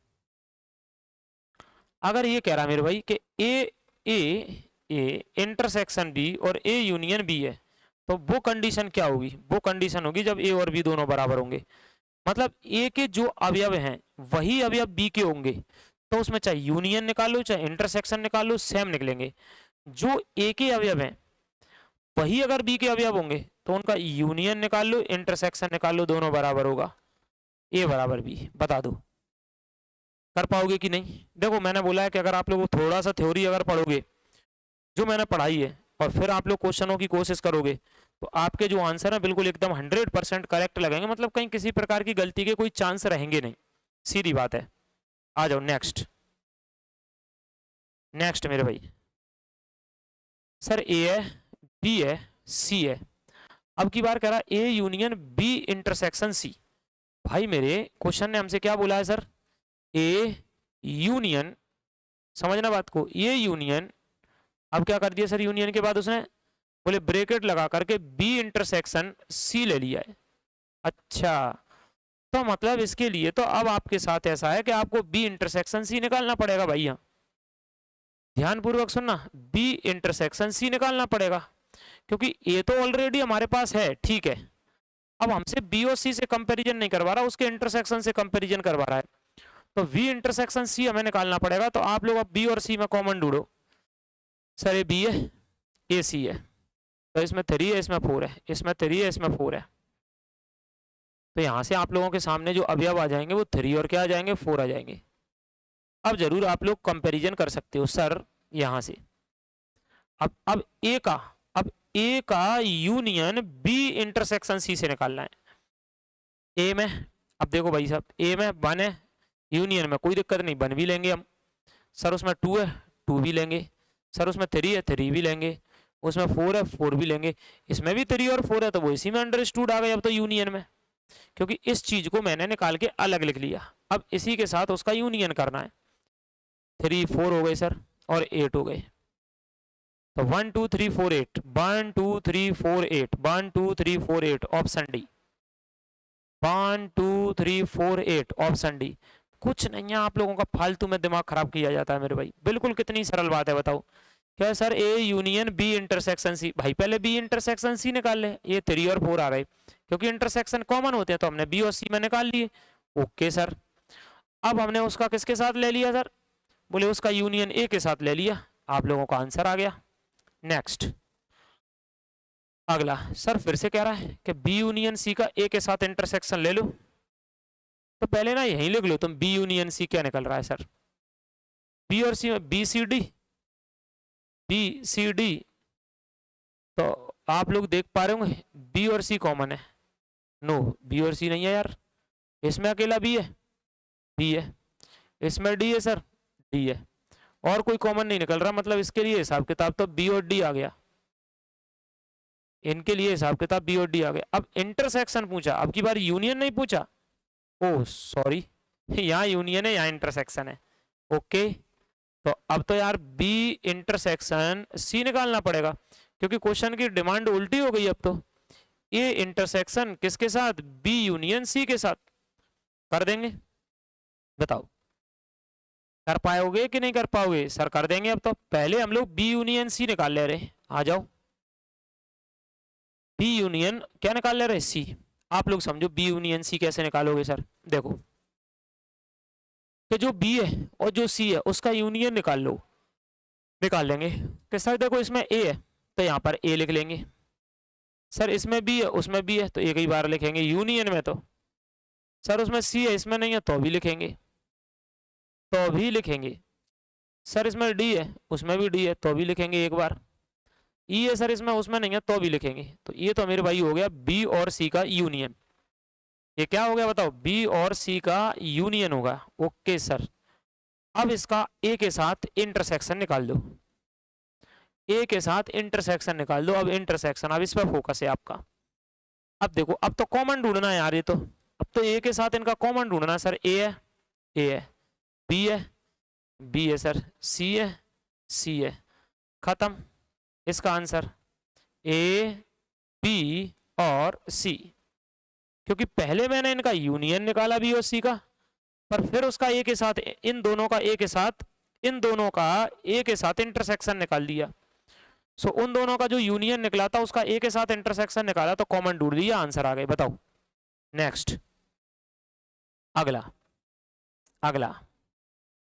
अगर ये कह रहा मेरे भाई कि ए इंटरसेक्शन बी और ए यूनियन बी है, तो वो कंडीशन क्या होगी, वो कंडीशन होगी जब ए और बी दोनों बराबर होंगे, मतलब ए के जो अवयव हैं वही अवयव बी के होंगे, तो उसमें चाहे यूनियन निकालो चाहे इंटरसेक्शन निकालो सेम निकलेंगे। जो ए के अवयव हैं वही अगर बी के अवयव होंगे तो उनका यूनियन निकाल लो, इंटरसेक्शन निकाल लो, दोनों बराबर होगा, ए बराबर बी। बता दो कर पाओगे कि नहीं। देखो मैंने बोला है कि अगर आप लोग थोड़ा सा थ्योरी अगर पढ़ोगे जो मैंने पढ़ाई है, और फिर आप लोग क्वेश्चनों की कोशिश करोगे, तो आपके जो आंसर है बिल्कुल एकदम 100% करेक्ट लगेंगे, मतलब कहीं किसी प्रकार की गलती के कोई चांस रहेंगे नहीं, सीधी बात है। आ जाओ नेक्स्ट, नेक्स्ट मेरे भाई, सर ए है, बी है, सी है, अब की बार कह रहा A union B intersection C. भाई मेरे क्वेश्चन ने हमसे क्या बोला है सर, ए यूनियन, समझना बात को, ए यूनियन, अब क्या कर दिया सर यूनियन के बाद उसने बोले ब्रैकेट लगा करके बी इंटरसेक्शन सी ले लिया है। अच्छा, तो मतलब इसके लिए तो अब आपके साथ ऐसा है कि आपको बी इंटरसेक्शन सी निकालना पड़ेगा भैया, ध्यानपूर्वक सुनना, बी इंटरसेक्शन सी निकालना पड़ेगा, क्योंकि ए तो ऑलरेडी हमारे पास है, ठीक है, अब हमसे बी और सी से कंपैरिजन नहीं करवा रहा, उसके इंटरसेक्शन से कंपैरिजन करवा रहा है, तो वी इंटरसेक्शन सी हमें निकालना पड़ेगा। तो आप लोग अब बी और सी में कॉमन ढूंढो, सर ये बी है, ए सी है, तो इसमें 3 है, इसमें 4 है, इसमें 3 है, इसमें 4 है, तो यहां से आप लोगों के सामने जो अवयव आ जाएंगे वो 3 और क्या आ जाएंगे, 4 आ जाएंगे। अब जरूर आप लोग कंपैरिजन कर सकते हो सर यहां से, अब ए का, अब ए का यूनियन बी इंटरसेक्शन सी से निकालना है। ए में अब देखो भाई साहब, ए में 1 है, यूनियन में कोई दिक्कत नहीं, 1 भी लेंगे हम। सर उसमें 2 है, 2 भी लेंगे। सर उसमें 3 है, 3 भी लेंगे। उसमें 4 है, 4 भी लेंगे। इसमें भी 3 और 4 है, तो वो इसी में अंडरस्टूड आ गए अब तो यूनियन में, क्योंकि इस चीज को मैंने निकाल के अलग लिख लिया। अब इसी के साथ उसका यूनियन करना है। 3 4 हो गए सर, और 8 हो गए। तो 1 2 3 4 8, 1 2 3 4 8, 1 2 3 4 8, ऑप्शन डी। 1 2 3 4 8, option D. कुछ नहीं है, आप लोगों का फालतू में दिमाग खराब किया जाता है मेरे भाई। बिल्कुल कितनी सरल बात है, बताओ। क्या sir, A union B intersection C. भाई पहले बी इंटरसेक्शन सी निकाल ले। ये 3 और 4 आ गए, क्योंकि इंटरसेक्शन कॉमन होते हैं, तो हमने बी और सी में निकाल लिए। Okay sir. अब हमने उसका किसके साथ ले लिया सर? बोले उसका यूनियन ए के साथ ले लिया। आप लोगों का आंसर आ गया। नेक्स्ट, अगला सर फिर से कह रहा है कि बी यूनियन सी का ए के साथ इंटरसेक्शन ले लो। तो पहले ना यहीं लिख लो तुम, बी यूनियन सी क्या निकल रहा है सर? बी और सी में B C D, B C D. तो आप लोग देख पा रहे होंगे बी और सी कॉमन है। नो, बी और सी नहीं है यार, इसमें अकेला बी है, बी है। इसमें डी है सर, डी है। और कोई कॉमन नहीं निकल रहा, मतलब इसके लिए हिसाब किताब तो बी और डी आ गया। इनके लिए हिसाब किताब बी और डी आ गया। अब इंटरसेक्शन पूछा, अब की बार यूनियन नहीं पूछा। ओह सॉरी, यहाँ यूनियन है, यहाँ इंटरसेक्शन है। ओके, तो अब तो यार बी इंटरसेक्शन सी निकालना पड़ेगा, क्योंकि क्वेश्चन की डिमांड उल्टी हो गई अब तो। ए इंटरसेक्शन किसके साथ? बी यूनियन सी के साथ। कर देंगे, बताओ कर पाओगे कि नहीं कर पाओगे? सर कर देंगे। अब तो पहले हम लोग बी यूनियन सी निकाल ले रहे, आ जाओ। बी यूनियन क्या निकाल ले रहे? सी। आप लोग समझो बी यूनियन सी कैसे निकालोगे सर। देखो कि जो बी है और जो सी है उसका यूनियन निकाल लो। निकाल लेंगे कि सर देखो इसमें ए है, तो यहाँ पर ए लिख लेंगे। सर इसमें बी है, उसमें बी है, तो एक ही बार लिखेंगे। यूनियन में तो सर उसमें सी है, इसमें नहीं है, तो भी लिखेंगे, तो भी लिखेंगे। सर इसमें डी है, उसमें भी डी है, तो भी लिखेंगे एक बार। ई है सर इसमें, उसमें नहीं है, तो भी लिखेंगे। तो ये तो मेरे भाई हो गया बी और सी का यूनियन। ये क्या हो गया बताओ? बी और सी का यूनियन होगा। Okay sir. अब इसका ए के साथ इंटरसेक्शन निकाल दो। ए के साथ इंटरसेक्शन निकाल दो। अब इंटरसेक्शन, अब इस पर फोकस है आपका। अब देखो, अब तो कॉमन ढूंढना है यार। ये तो अब तो ए के साथ इनका कॉमन ढूंढना है सर। ए है, ए है, बी है, बी है सर, सी है, सी है। खत्म। इसका आंसर ए, बी और सी। क्योंकि पहले मैंने इनका यूनियन निकाला बी और सी का, पर फिर उसका ए के साथ, इन दोनों का ए के साथ, इन दोनों का ए के साथ इंटरसेक्शन निकाल दिया। सो उन दोनों का जो यूनियन निकला था उसका ए के साथ इंटरसेक्शन निकाला, तो कॉमन ढूंढ दिया, आंसर आ गए। बताओ नेक्स्ट, अगला। अगला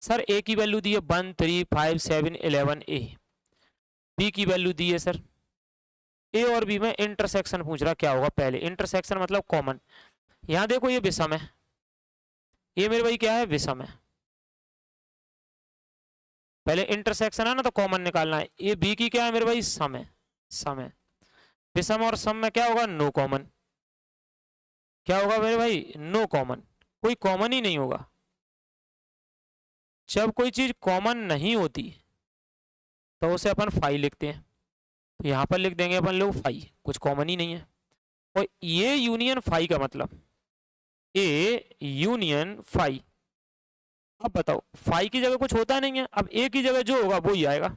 सर ए की वैल्यू दी है 1 3 5 7 11 ए। बी की वैल्यू दी है सर। ए और बी में इंटरसेक्शन पूछ रहा, क्या होगा? पहले इंटरसेक्शन मतलब कॉमन। यहां देखो ये विषम है, ये मेरे भाई क्या है? विषम है। पहले इंटरसेक्शन है ना, तो कॉमन निकालना है। ये बी की क्या है मेरे भाई? सम है, सम है। विषम और सम में क्या होगा? No common. क्या होगा मेरे भाई? No common. कोई कॉमन ही नहीं होगा। जब कोई चीज कॉमन नहीं होती तो उसे अपन फाई लिखते हैं। तो यहां पर लिख देंगे अपन लोग फाई, कुछ कॉमन ही नहीं है। और ये यूनियन फाई का मतलब, ए यूनियन फाई। अब बताओ, फाई की जगह कुछ होता नहीं है, अब ए की जगह जो होगा वो ही आएगा।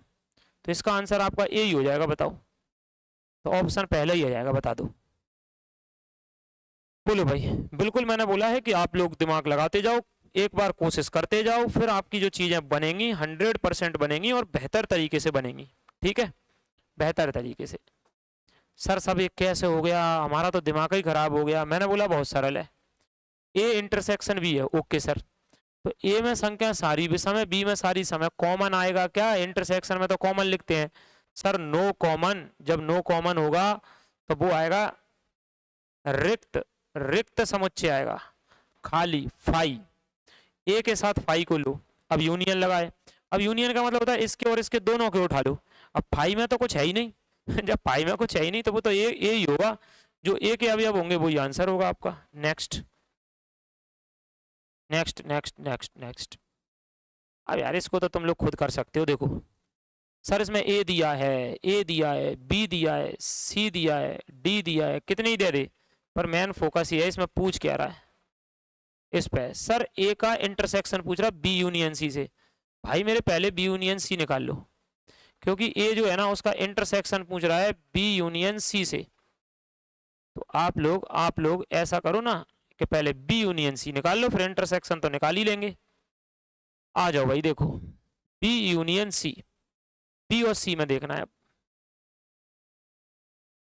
तो इसका आंसर आपका ए ही हो जाएगा। बताओ, तो ऑप्शन पहला ही आ जाएगा, बता दो। बोलो भाई। बिल्कुल मैंने बोला है कि आप लोग दिमाग लगाते जाओ, एक बार कोशिश करते जाओ, फिर आपकी जो चीजें बनेंगी 100% बनेंगी और बेहतर तरीके से बनेंगी। ठीक है, बेहतर तरीके से। सर सब एक कैसे हो गया? हमारा तो दिमाग ही खराब हो गया। मैंने बोला बहुत सरल है। ए इंटरसेक्शन भी है। ओके सर, तो ए में संख्या सारी विषम है, बी में सारी सम है। कॉमन आएगा क्या? इंटरसेक्शन में तो कॉमन लिखते हैं सर। No common. जब नो कॉमन होगा तो वो आएगा रिक्त, रिक्त समुच्चय आएगा, खाली फाई। ए के साथ फाई को लो, अब यूनियन लगाए। अब यूनियन का मतलब होता है इसके और इसके दोनों के उठा लो। अब फाई में तो कुछ है ही नहीं जब फाई में कुछ है ही नहीं तो वो तो ए ही होगा। जो ए के अवयव होंगे वही आंसर होगा आपका। Next, next next next next. अब यार इसको तो तुम लोग खुद कर सकते हो। देखो सर इसमें ए दिया है, ए दिया है, बी दिया है, सी दिया है, डी दिया है, कितनी दे दे, पर मेन फोकस ये है इसमें पूछ क्या रहा है इस पे। सर ए का इंटरसेक्शन पूछ रहा बी यूनियन सी से। भाई मेरे पहले बी यूनियन सी निकाल लो, क्योंकि ए जो है ना उसका इंटरसेक्शन पूछ रहा है बी यूनियन सी से। तो आप लोग ऐसा करो ना कि पहले बी यूनियन सी निकाल लो, फिर इंटरसेक्शन तो निकाल ही लेंगे। आ जाओ भाई, देखो बी यूनियन सी, बी और सी में देखना है।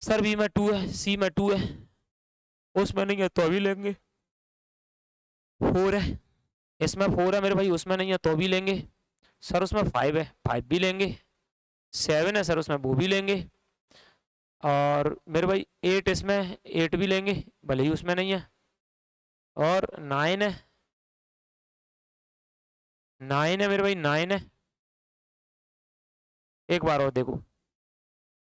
सर बी में 2 है, सी में 2 है, उसमें नहीं है तो भी लेंगे। 4 है, इसमें 4 है मेरे भाई, उसमें नहीं है तो भी लेंगे। सर उसमें 5 है, 5 भी लेंगे। 7 है सर, उसमें वो भी लेंगे। और मेरे भाई 8 इसमें, 8 भी लेंगे भले ही उसमें नहीं है। और 9 है, 9 है मेरे भाई, 9 है। एक बार और देखो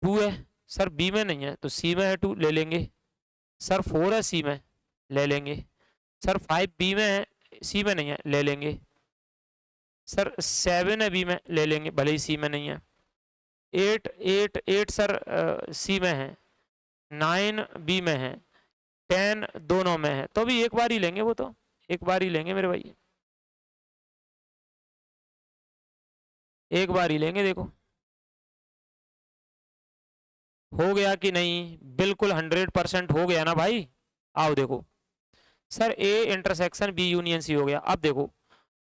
2 है, सर बी में नहीं है तो सी में है 2, ले लेंगे। सर 4 है, सी में, ले लेंगे। सर 5 बी में है, सी में नहीं है, ले लेंगे। सर 7 है, बी में, ले लेंगे भले ही सी में नहीं है। 8 सर सी में है, 9 बी में है, 10 दोनों में है, तो भी एक बार ही लेंगे, वो तो एक बार ही लेंगे मेरे भाई, एक बार ही लेंगे। देखो हो गया कि नहीं, बिल्कुल 100% हो गया ना भाई। आओ देखो sir A intersection B union C हो गया। अब देखो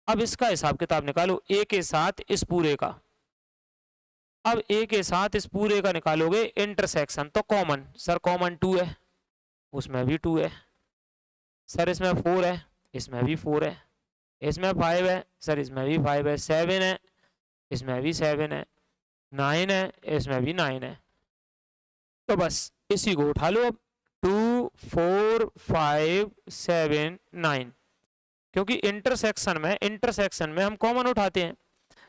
अब इसका हिसाब किताब निकालो ए के साथ इस पूरे का। अब ए के साथ इस पूरे का निकालोगे इंटरसेक्शन, तो कॉमन, सर कॉमन 2 है, उसमें भी 2 है। सर इसमें 4 है, इसमें भी 4 है। इसमें 5 है, सर इसमें भी 5 है। 7 है, इसमें भी 7 है। 9 है, इसमें भी 9 है। तो बस इसी को उठा लो अब, 2 4 5 7 9, क्योंकि इंटरसेक्शन में हम कॉमन उठाते हैं।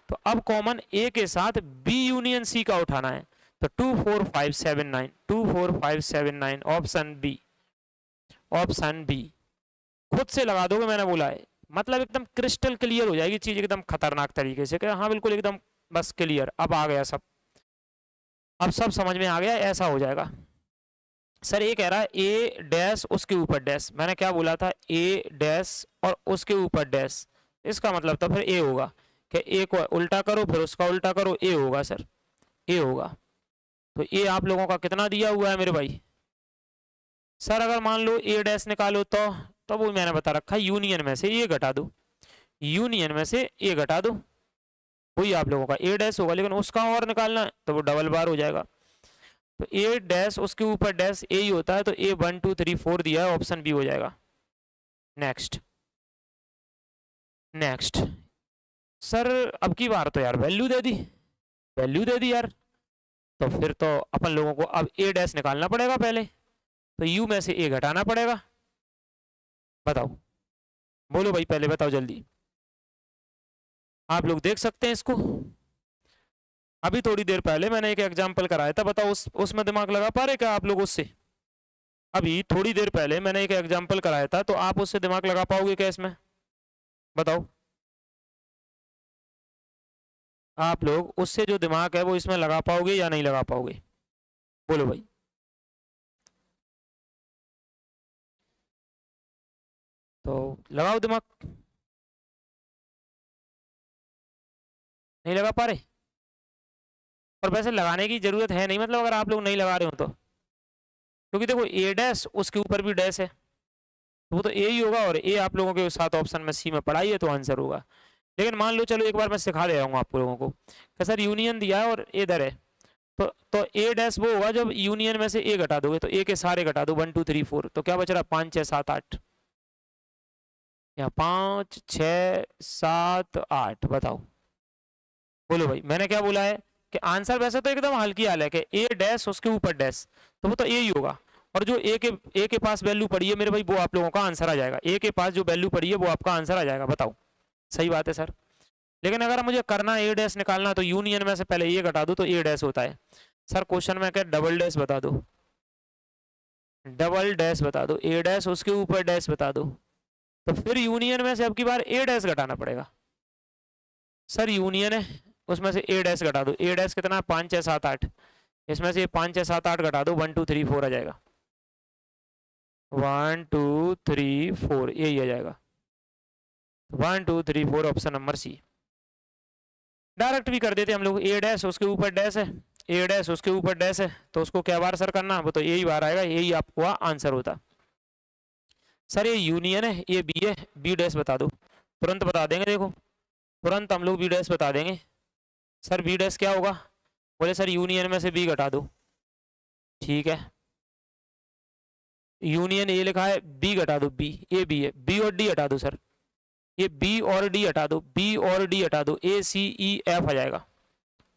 तो अब कॉमन ए के साथ बी यूनियन सी का उठाना है, तो 2 4 5 7 9, 2 4 5 7 9, ऑप्शन बी, ऑप्शन बी। खुद से लगा दोगे, मैंने बोला है, मतलब एकदम क्रिस्टल क्लियर हो जाएगी चीज, एकदम खतरनाक तरीके से, हाँ बिल्कुल एकदम बस क्लियर। अब आ गया सब, अब सब समझ में आ गया, ऐसा हो जाएगा। सर ये कह रहा है ए डैश उसके ऊपर डैश, मैंने क्या बोला था, ए डैश और उसके ऊपर डैश, इसका मतलब तो फिर ए होगा कि ए को उल्टा करो फिर उसका उल्टा करो, ए होगा सर, ए होगा। तो ए आप लोगों का कितना दिया हुआ है मेरे भाई। सर अगर मान लो ए डैश निकालो तो वो मैंने बता रखा है यूनियन में से ए घटा दो, यूनियन में से ए घटा दो, वही आप लोगों का ए डैश होगा। लेकिन उसका और निकालना है तो वो डबल बार हो जाएगा। तो ए डैश उसके ऊपर डैश ए ही होता है, तो ए 1 2 3 4 दिया है, ऑप्शन बी हो जाएगा। Next next. सर अब की बार तो यार वैल्यू दे दी, वैल्यू दे दी यार, तो फिर तो अपन लोगों को अब ए डैश निकालना पड़ेगा पहले, तो यू में से ए घटाना पड़ेगा। बताओ, बोलो भाई पहले बताओ जल्दी। आप लोग देख सकते हैं इसको, अभी थोड़ी देर पहले मैंने एक एग्जांपल कराया था, बताओ उसमें दिमाग लगा पा रहे क्या आप लोग उससे। अभी थोड़ी देर पहले मैंने एक एग्जांपल कराया था, तो आप उससे दिमाग लगा पाओगे क्या इसमें, बताओ। आप लोग उससे जो दिमाग है वो इसमें लगा पाओगे या नहीं लगा पाओगे, बोलो भाई। तो लगाओ दिमाग, नहीं लगा पा रहे। और वैसे लगाने की जरूरत है नहीं, मतलब अगर आप लोग नहीं लगा रहे हो तो, क्योंकि देखो ए डैश उसके ऊपर भी डैश है, तो वो तो ए ही होगा, और ए आप लोगों के साथ ऑप्शन में सी में पढ़ा ही है, तो आंसर होगा। लेकिन मान लो चलो एक बार मैं सिखा दे रहा हूँ आप लोगों को कि सर यूनियन दिया है और इधर है, तो ए डैश वो होगा जब यूनियन में से ए घटा दोगे, तो ए के सारे घटा दो 1 2 3 4, तो क्या बच रहा 5 6 7 8, या 5 6 7 8, बताओ बोलो भाई। मैंने क्या बोला है कि आंसर वैसे तो एकदम हल्की हाल है कि ए डैश उसके ऊपर डैश, तो वो तो ए ही होगा। और जो ए के पास वैल्यू पड़ी है मेरे भाई, वो आप लोगों का आंसर आ जाएगा। ए के पास जो वैल्यू पड़ी है वो आपका आंसर आ जाएगा, बताओ सही बात है सर। लेकिन अगर मुझे करना है ए डैश निकालना, तो यूनियन में से पहले ये घटा दो तो ए डैश होता है। सर क्वेश्चन में क्या डबल डैश बता दो, डबल डैश बता दो, ए डैश उसके ऊपर डैश बता दो, तो फिर यूनियन में से अब की बार ए डैश घटाना पड़ेगा। सर यूनियन है, उसमें से ए डैश घटा दो। ए डैश कितना है? 5 6 7 8। इसमें से 5 6 7 8 घटा दो, 1 2 3 4 आ जाएगा। 1 2 3 4 यही आ जाएगा। 1 2 3 4 ऑप्शन नंबर सी। डायरेक्ट भी कर देते हम लोग। ए डैश उसके ऊपर डैश है, ए डैश उसके ऊपर डैश है, तो उसको क्या बार सर करना? वो तो यही बार आएगा, यही आपका आंसर होता। सर ये यूनियन है, ये बी है, बी डैश बता दो। तुरंत बता देंगे, देखो तुरंत हम लोग बी डैश बता देंगे। सर बी डैश क्या होगा? बोले सर यूनियन में से बी घटा दो। ठीक है, यूनियन ए लिखा है, बी घटा दो, बी, ए बी है, बी और डी हटा दो सर। ये बी और डी हटा दो, बी और डी हटा दो, ए सी ई एफ आ जाएगा।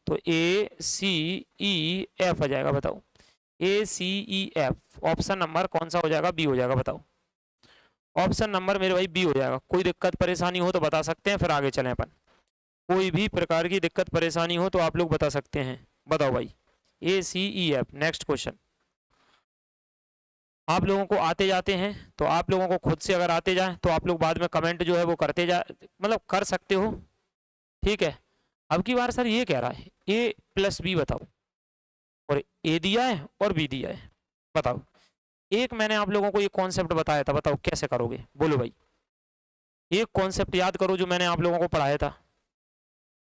तो ए सी ई एफ आ जाएगा, बताओ ए सी ई एफ ऑप्शन नंबर कौन सा हो जाएगा? बी हो जाएगा, बताओ। ऑप्शन नंबर मेरे भाई बी हो जाएगा। कोई दिक्कत परेशानी हो तो बता सकते हैं, फिर आगे चलें अपन। कोई भी प्रकार की दिक्कत परेशानी हो तो आप लोग बता सकते हैं, बताओ भाई। ए सी ई एफ। Next question. आप लोगों को आते जाते हैं, तो आप लोगों को खुद से अगर आते जाए तो आप लोग बाद में कमेंट जो है वो करते जा, मतलब कर सकते हो, ठीक है। अब की बार सर ये कह रहा है ए प्लस बी बताओ, और ए दिया है और बी दिया है, बताओ। एक मैंने आप लोगों को ये कॉन्सेप्ट बताया था, बताओ कैसे करोगे? बोलो भाई। एक कॉन्सेप्ट याद करो जो मैंने आप लोगों को पढ़ाया था।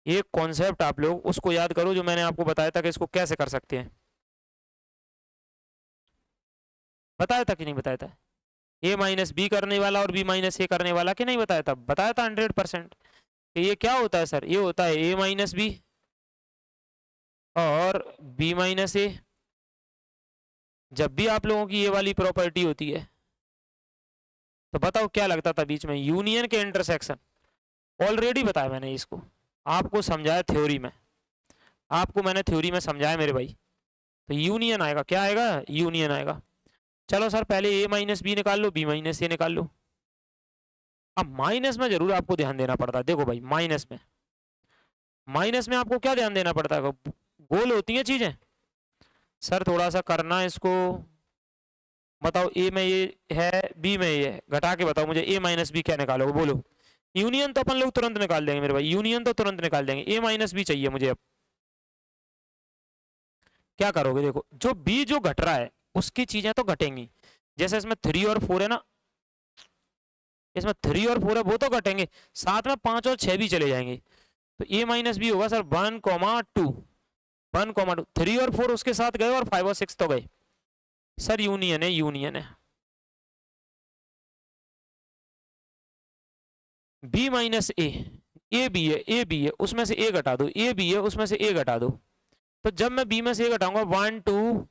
एक कॉन्सेप्ट आप लोग उसको याद करो जो मैंने आपको बताया था कि इसको कैसे कर सकते हैं। बताया था कि नहीं बताया था? ए माइनस बी करने वाला और बी माइनस ए करने वाला, कि नहीं बताया था? बताया था 100%। ये क्या होता है सर? ये होता है ए माइनस बी और बी माइनस ए। जब भी आप लोगों की ये वाली प्रॉपर्टी होती है तो बताओ क्या लगता था बीच में? यूनियन के इंटरसेक्शन। ऑलरेडी बताया मैंने इसको, आपको समझाया थ्योरी में, आपको मैंने थ्योरी में समझाया मेरे भाई। तो यूनियन आएगा, क्या आएगा? यूनियन आएगा। चलो सर पहले ए माइनस बी निकाल लो, बी माइनस ए निकाल लो। अब माइनस में जरूर आपको ध्यान देना पड़ता है। देखो भाई माइनस में आपको क्या ध्यान देना पड़ता है? गोल होती हैं चीजें। सर थोड़ा सा करना इसको, बताओ ए में ये है, बी में ये है, घटा के बताओ मुझे ए माइनस बी क्या निकालोगे? बोलो। यूनियन तो अपन लोग तुरंत निकाल देंगे मेरे भाई, यूनियन तो तुरंत निकाल देंगे। ए माइनस बी चाहिए मुझे। अब क्या करोगे? देखो जो बी जो घट रहा है उसकी चीजें तो घटेंगी। जैसे इसमें 3 और 4 है ना, इसमें 3 और 4 है, वो तो घटेंगे। साथ में 5 और 6 भी चले जाएंगे। तो ए माइनस बी होगा सर 1,2, 1,2। 3 और 4 उसके साथ गए और 5 और 6 तो गए। सर यूनियन है, यूनियन है। बी माइनस ए बी है, ए बी है, उसमें से ए घटा दो, ए बी है, उसमें से ए घटा दो। तो जब मैं बी में से ए घटाऊंगा 1 2,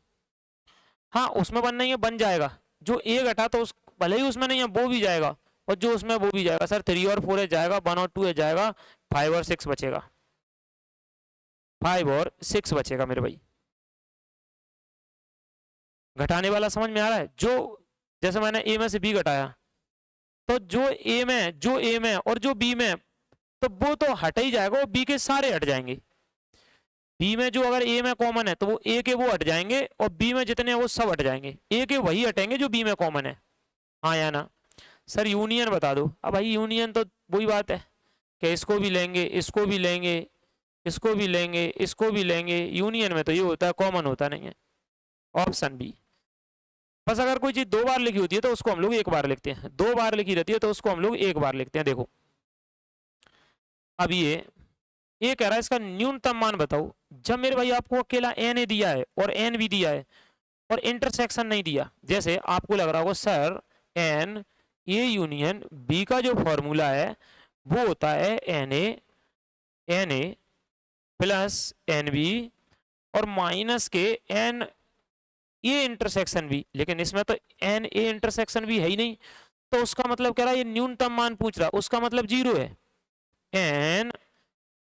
हाँ उसमें बन नहीं है, बन जाएगा। जो ए घटा तो उस भले ही उसमें नहीं है वो भी जाएगा, और जो उसमें वो भी जाएगा। सर 3 और 4 है जाएगा, 1 और 2 है जाएगा, 5 और 6 बचेगा, 5 और 6 बचेगा मेरे भाई। घटाने वाला समझ में आ रहा है? जो जैसे मैंने ए में से बी घटाया, तो जो ए में और जो बी में, तो वो तो हट ही जाएगा, वो बी के सारे हट जाएंगे। बी में जो अगर ए में कॉमन है तो वो ए के वो हट जाएंगे, और बी में जितने हैं वो सब हट जाएंगे। ए के वही हटेंगे जो बी में कॉमन है, हाँ या ना? सर यूनियन बता दो। अब भाई यूनियन तो वही बात है कि इसको भी लेंगे, इसको भी लेंगे, इसको भी लेंगे, इसको भी लेंगे। यूनियन में तो ये होता है, कॉमन होता नहीं है। Option B. बस अगर कोई चीज 2 बार लिखी होती है तो उसको हम लोग 1 बार लिखते हैं, 2 बार लिखी रहती है तो उसको हम लोग 1 बार लिखते हैं। देखो अब ये कह रहा है इसका न्यूनतम मान बताओ। जब मेरे भाई आपको अकेला एन ए दिया है और एन भी दिया है और इंटरसेक्शन नहीं दिया, जैसे आपको लग रहा होगा sir N A union B का जो फॉर्मूला है वो होता है N A plus N B और माइनस के एन ए इंटरसेक्शन बी, लेकिन इसमें तो एन ए इंटरसेक्शन बी है ही नहीं। तो उसका मतलब कह रहा है ये न्यूनतम मान पूछ रहा, उसका मतलब 0 है। एन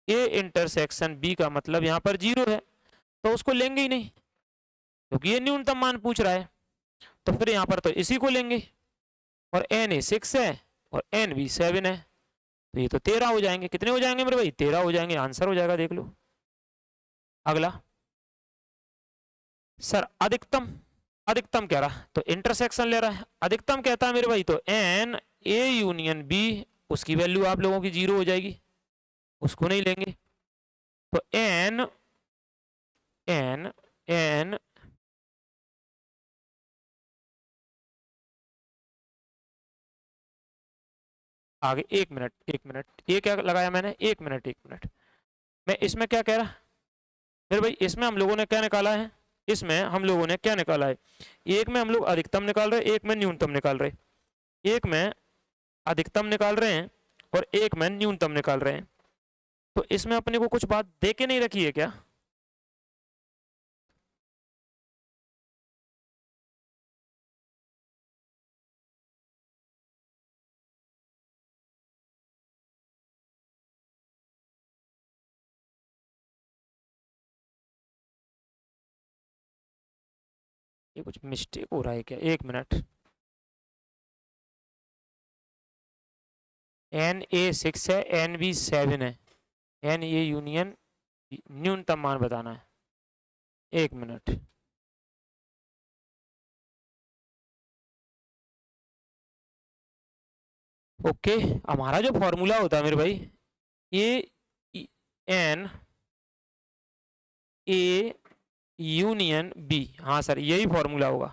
ए इंटरसेक्शन बी का मतलब यहाँ पर 0 है, तो उसको लेंगे ही नहीं क्योंकि ये न्यूनतम मान पूछ रहा है। तो फिर यहाँ पर तो इसी को लेंगे, और एन ए 6 है और एन बी 7 है, तो ये तो 13 हो जाएंगे। कितने हो जाएंगे मेरे भाई? 13 हो जाएंगे। आंसर हो जाएगा, देख लो। अगला सर अधिकतम, अधिकतम कह रहा तो इंटरसेक्शन ले रहा है, अधिकतम कहता है मेरे भाई तो एन ए यूनियन बी, उसकी वैल्यू आप लोगों की 0 हो जाएगी, उसको नहीं लेंगे। तो एन एन एन आगे, एक मिनट एक मिनट, ये क्या लगाया मैंने, एक मिनट एक मिनट, मैं इसमें क्या कह रहा मेरे भाई, इसमें हम लोगों ने क्या निकाला है, इसमें हम लोगों ने क्या निकाला है, एक में हम लोग अधिकतम निकाल रहे, एक में न्यूनतम निकाल रहे, एक में अधिकतम निकाल रहे हैं और एक में न्यूनतम निकाल रहे हैं। तो इसमें अपने को कुछ बात दे के नहीं रखी है क्या? ये कुछ मिस्टेक हो रहा है क्या, एक मिनट। एन ए 6 है, एन बी 7 है, एन ए यूनियन न्यूनतम मान बताना है, एक मिनट। ओके, हमारा जो फॉर्मूला होता है मेरे भाई, A N A union B, हाँ सर यही फॉर्मूला होगा,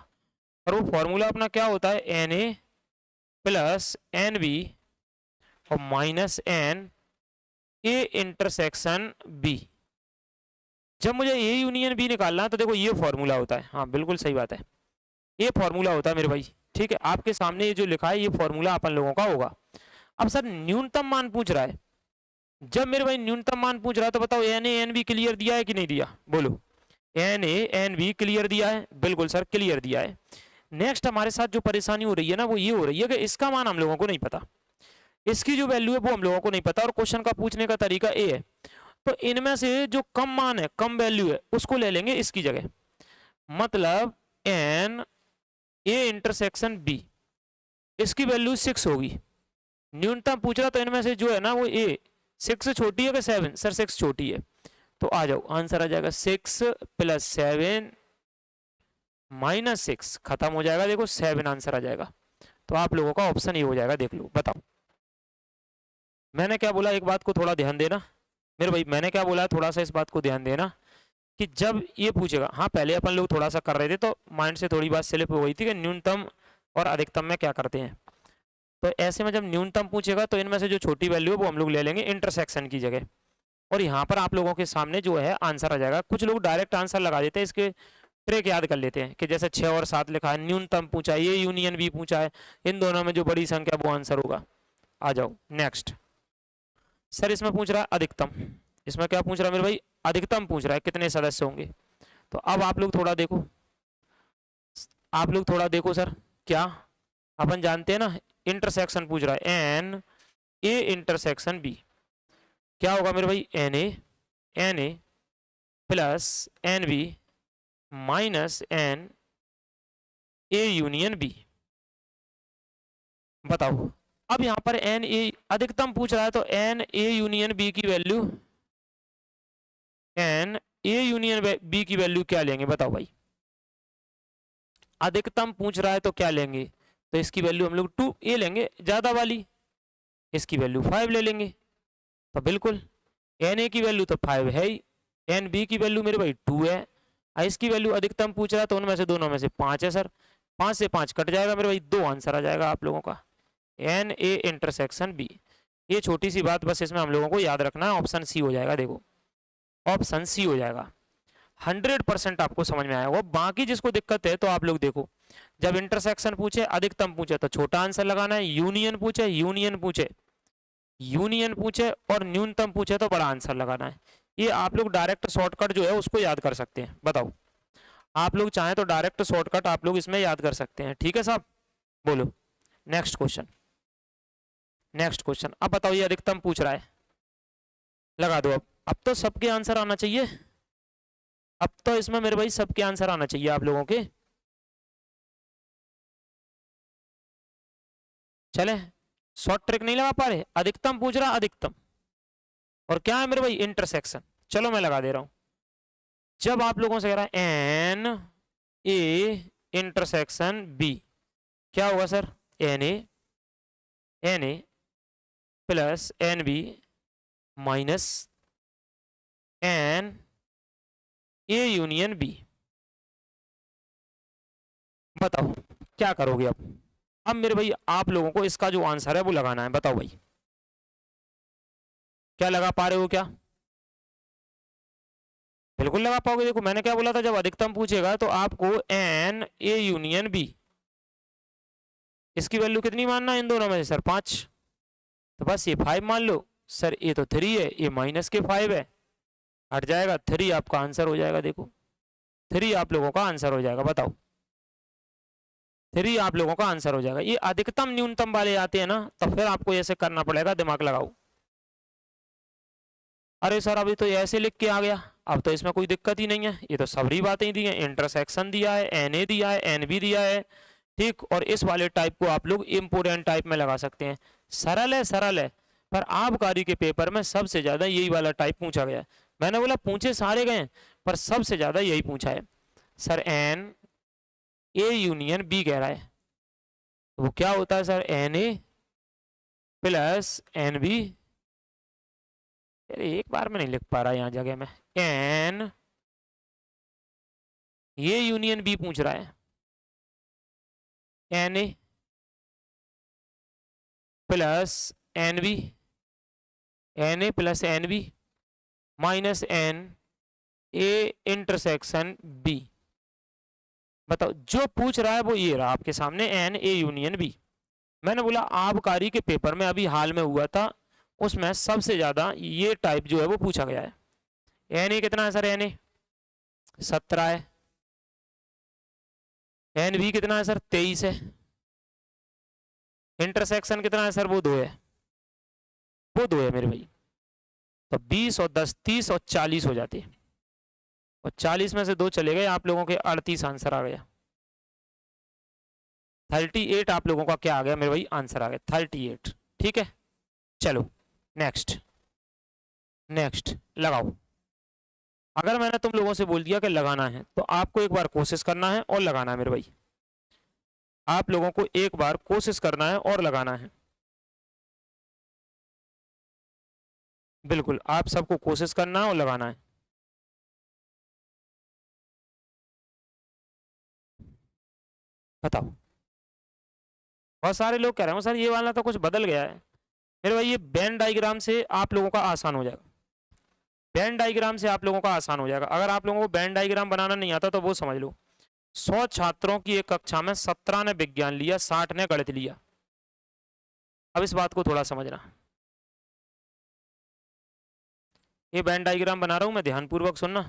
और वो फॉर्मूला अपना क्या होता है, N A plus N B और minus N A intersection B. जब मुझे ए यूनियन बी निकालना है तो देखो ये फॉर्मूला होता है, हाँ बिल्कुल सही बात है, ये फॉर्मूला होता है मेरे भाई, ठीक है, आपके सामने ये जो लिखा है ये फॉर्मूला अपन लोगों का होगा। अब सर न्यूनतम मान पूछ रहा है, जब मेरे भाई न्यूनतम मान पूछ रहा है तो बताओ N A N B clear दिया है कि नहीं दिया, बोलो। N A N B clear दिया है, बिल्कुल सर क्लियर दिया है। नेक्स्ट हमारे साथ जो परेशानी हो रही है ना वो ये हो रही है कि इसका मान हम लोगों को नहीं पता, इसकी जो वैल्यू है वो हम लोगों को नहीं पता, और क्वेश्चन का पूछने का तरीका ए है, तो इनमें से जो कम मान है, कम वैल्यू है, उसको ले लेंगे इसकी जगह, मतलब एन ए इंटरसेक्शन बी, इसकी वैल्यू 6 होगी। न्यूनतम पूछ रहा तो इनमें से जो है ना वो ए 6 से छोटी है कि 7, सर 6 छोटी है, तो आ जाओ आंसर आ जाएगा 6 प्लस 7 माइनस 6, खत्म हो जाएगा, देखो 7 आंसर आ जाएगा। तो आप लोगों का ऑप्शन ये हो जाएगा, देख लो बताओ। मैंने क्या बोला, एक बात को थोड़ा ध्यान देना मेरे भाई, मैंने क्या बोला, थोड़ा सा इस बात को ध्यान देना कि जब ये पूछेगा, हाँ पहले अपन लोग थोड़ा सा कर रहे थे तो माइंड से थोड़ी बात स्लिप हो गई थी कि न्यूनतम और अधिकतम में क्या करते हैं, तो ऐसे में जब न्यूनतम पूछेगा तो इनमें से जो छोटी वैल्यू है वो हम लोग ले लेंगे इंटरसेक्शन की जगह, और यहाँ पर आप लोगों के सामने जो है आंसर आ जाएगा। कुछ लोग डायरेक्ट आंसर लगा देते हैं, इसके ट्रिक याद कर लेते हैं कि जैसे 6 और 7 लिखा है, न्यूनतम पूछा है, ये यूनियन भी पूछा है, इन दोनों में जो बड़ी संख्या वो आंसर होगा। आ जाओ नेक्स्ट। सर इसमें पूछ रहा है अधिकतम, इसमें क्या पूछ रहा है मेरे भाई, अधिकतम पूछ रहा है, कितने सदस्य होंगे। तो अब आप लोग थोड़ा देखो, आप लोग थोड़ा देखो सर, क्या अपन जानते हैं ना, इंटरसेक्शन पूछ रहा है, एन ए इंटरसेक्शन बी, क्या होगा मेरे भाई, N A plus N B minus N A union B, बताओ। अब यहां पर एन ए अधिकतम पूछ रहा है तो एन ए यूनियन बी की value, N A union B की वैल्यू क्या लेंगे बताओ भाई, अधिकतम पूछ रहा है तो क्या लेंगे, तो इसकी वैल्यू हम लोग 2 ए लेंगे ज्यादा वाली, इसकी वैल्यू 5 ले लेंगे, तो बिल्कुल एन ए की वैल्यू तो 5 है ही, एन बी की वैल्यू मेरे भाई 2 है, इसकी वैल्यू अधिकतम पूछ रहा है तो उनमें से दोनों में से 5 है सर, 5 से 5 कट जाएगा मेरे भाई, 2 आंसर आ जाएगा आप लोगों का, एन ए इंटरसेक्शन बी। ये छोटी सी बात बस इसमें हम लोगों को याद रखना है, ऑप्शन सी हो जाएगा, देखो ऑप्शन सी हो जाएगा, 100% आपको समझ में आया होगा। बाकी जिसको दिक्कत है तो आप लोग देखो, जब इंटरसेक्शन पूछे, अधिकतम पूछे तो छोटा आंसर लगाना है, यूनियन पूछे यूनियन पूछे और न्यूनतम पूछे तो बड़ा आंसर लगाना है। ये आप लोग डायरेक्ट शॉर्टकट जो है उसको याद कर सकते हैं, बताओ आप लोग चाहें तो डायरेक्ट शॉर्टकट आप लोग इसमें याद कर सकते हैं, ठीक है साहब, बोलो नेक्स्ट क्वेश्चन। नेक्स्ट क्वेश्चन, अब बताओ ये अधिकतम पूछ रहा है, लगा दो। अब तो सबके आंसर आना चाहिए, अब तो इसमें मेरे भाई सबके आंसर आना चाहिए आप लोगों के, चले शॉर्ट ट्रिक नहीं लगा पा रहे, अधिकतम पूछ रहा, अधिकतम और क्या है मेरे भाई, इंटरसेक्शन। चलो मैं लगा दे रहा हूं, जब आप लोगों से कह रहा है एन ए इंटरसेक्शन बी, क्या होगा sir, N A plus N B minus N A union B. बताओ क्या करोगे अब मेरे भाई आप लोगों को इसका जो आंसर है वो लगाना है। बताओ भाई क्या लगा पा रहे हो क्या? बिल्कुल लगा पाओगे। देखो मैंने क्या बोला था, जब अधिकतम पूछेगा तो आपको एन ए यूनियन बी, इसकी वैल्यू कितनी मानना है इन दोनों में से सर, 5। तो बस ये 5 मान लो सर, ये तो 3 है, ये माइनस के 5 है, हट जाएगा 3, आपका आंसर हो जाएगा। देखो 3 आप लोगों का आंसर हो जाएगा। बताओ 3 आप लोगों का आंसर हो जाएगा। ये अधिकतम न्यूनतम वाले आते हैं ना, तो फिर आपको ऐसे करना पड़ेगा, दिमाग लगाओ। अरे सर अभी तो ऐसे लिख के आ गया, अब तो इसमें कोई दिक्कत ही नहीं है, ये तो सबरी बातें दी हैं, इंटरसेक्शन दिया है, एन ए दिया है, एन बी दिया है, ठीक। और इस वाले टाइप को आप लोग इम्पोर्टेंट टाइप में लगा सकते हैं। सरल है, सरल है, पर आबकारी के पेपर में सबसे ज्यादा यही वाला टाइप पूछा गया है। मैंने बोला पूछे सारे गए, पर सबसे ज्यादा यही पूछा है sir, N A union B कह रहा है, तो वो क्या होता है sir, N A plus N B. अरे एक बार में नहीं लिख पा रहा यहाँ जगह में, एन ये यूनियन बी पूछ रहा है, N A plus N B, N A plus N B minus N A intersection B. बताओ जो पूछ रहा है वो ये रहा आपके सामने, एन ए यूनियन बी। मैंने बोला आबकारी के पेपर में अभी हाल में हुआ था, उसमें सबसे ज्यादा ये टाइप जो है वो पूछा गया है। एन ए कितना है सर, एन ए 17 है, एन बी कितना है सर 23 है, इंटरसेक्शन कितना है सर, वो 2 है, वो 2 है मेरे भाई। तो 20 और 10 30 और 40 हो जाते हैं, और 40 में से 2 चले गए, आप लोगों के 38 आंसर आ गया। 38 आप लोगों का क्या आ गया मेरे भाई, आंसर आ गया 38, ठीक है। चलो नेक्स्ट, नेक्स्ट लगाओ। अगर मैंने तुम लोगों से बोल दिया कि लगाना है, तो आपको एक बार कोशिश करना है और लगाना है मेरे भाई, आप लोगों को एक बार कोशिश करना है और लगाना है। बिल्कुल आप सबको कोशिश करना है और लगाना है। बताओ, बहुत सारे लोग कह रहे हैं सर ये वाला तो कुछ बदल गया है। मेरे भाई ये वेन डायग्राम से आप लोगों का आसान हो जाएगा, वेन डायग्राम से आप लोगों का आसान हो जाएगा। अगर आप लोगों को वेन डायग्राम बनाना नहीं आता तो वो समझ लो, 100 छात्रों की एक कक्षा में 17 ने विज्ञान लिया, 60 ने गणित लिया। अब इस बात को थोड़ा समझना, ये वेन डायग्राम बना रहा हूं मैं, ध्यानपूर्वक सुनना।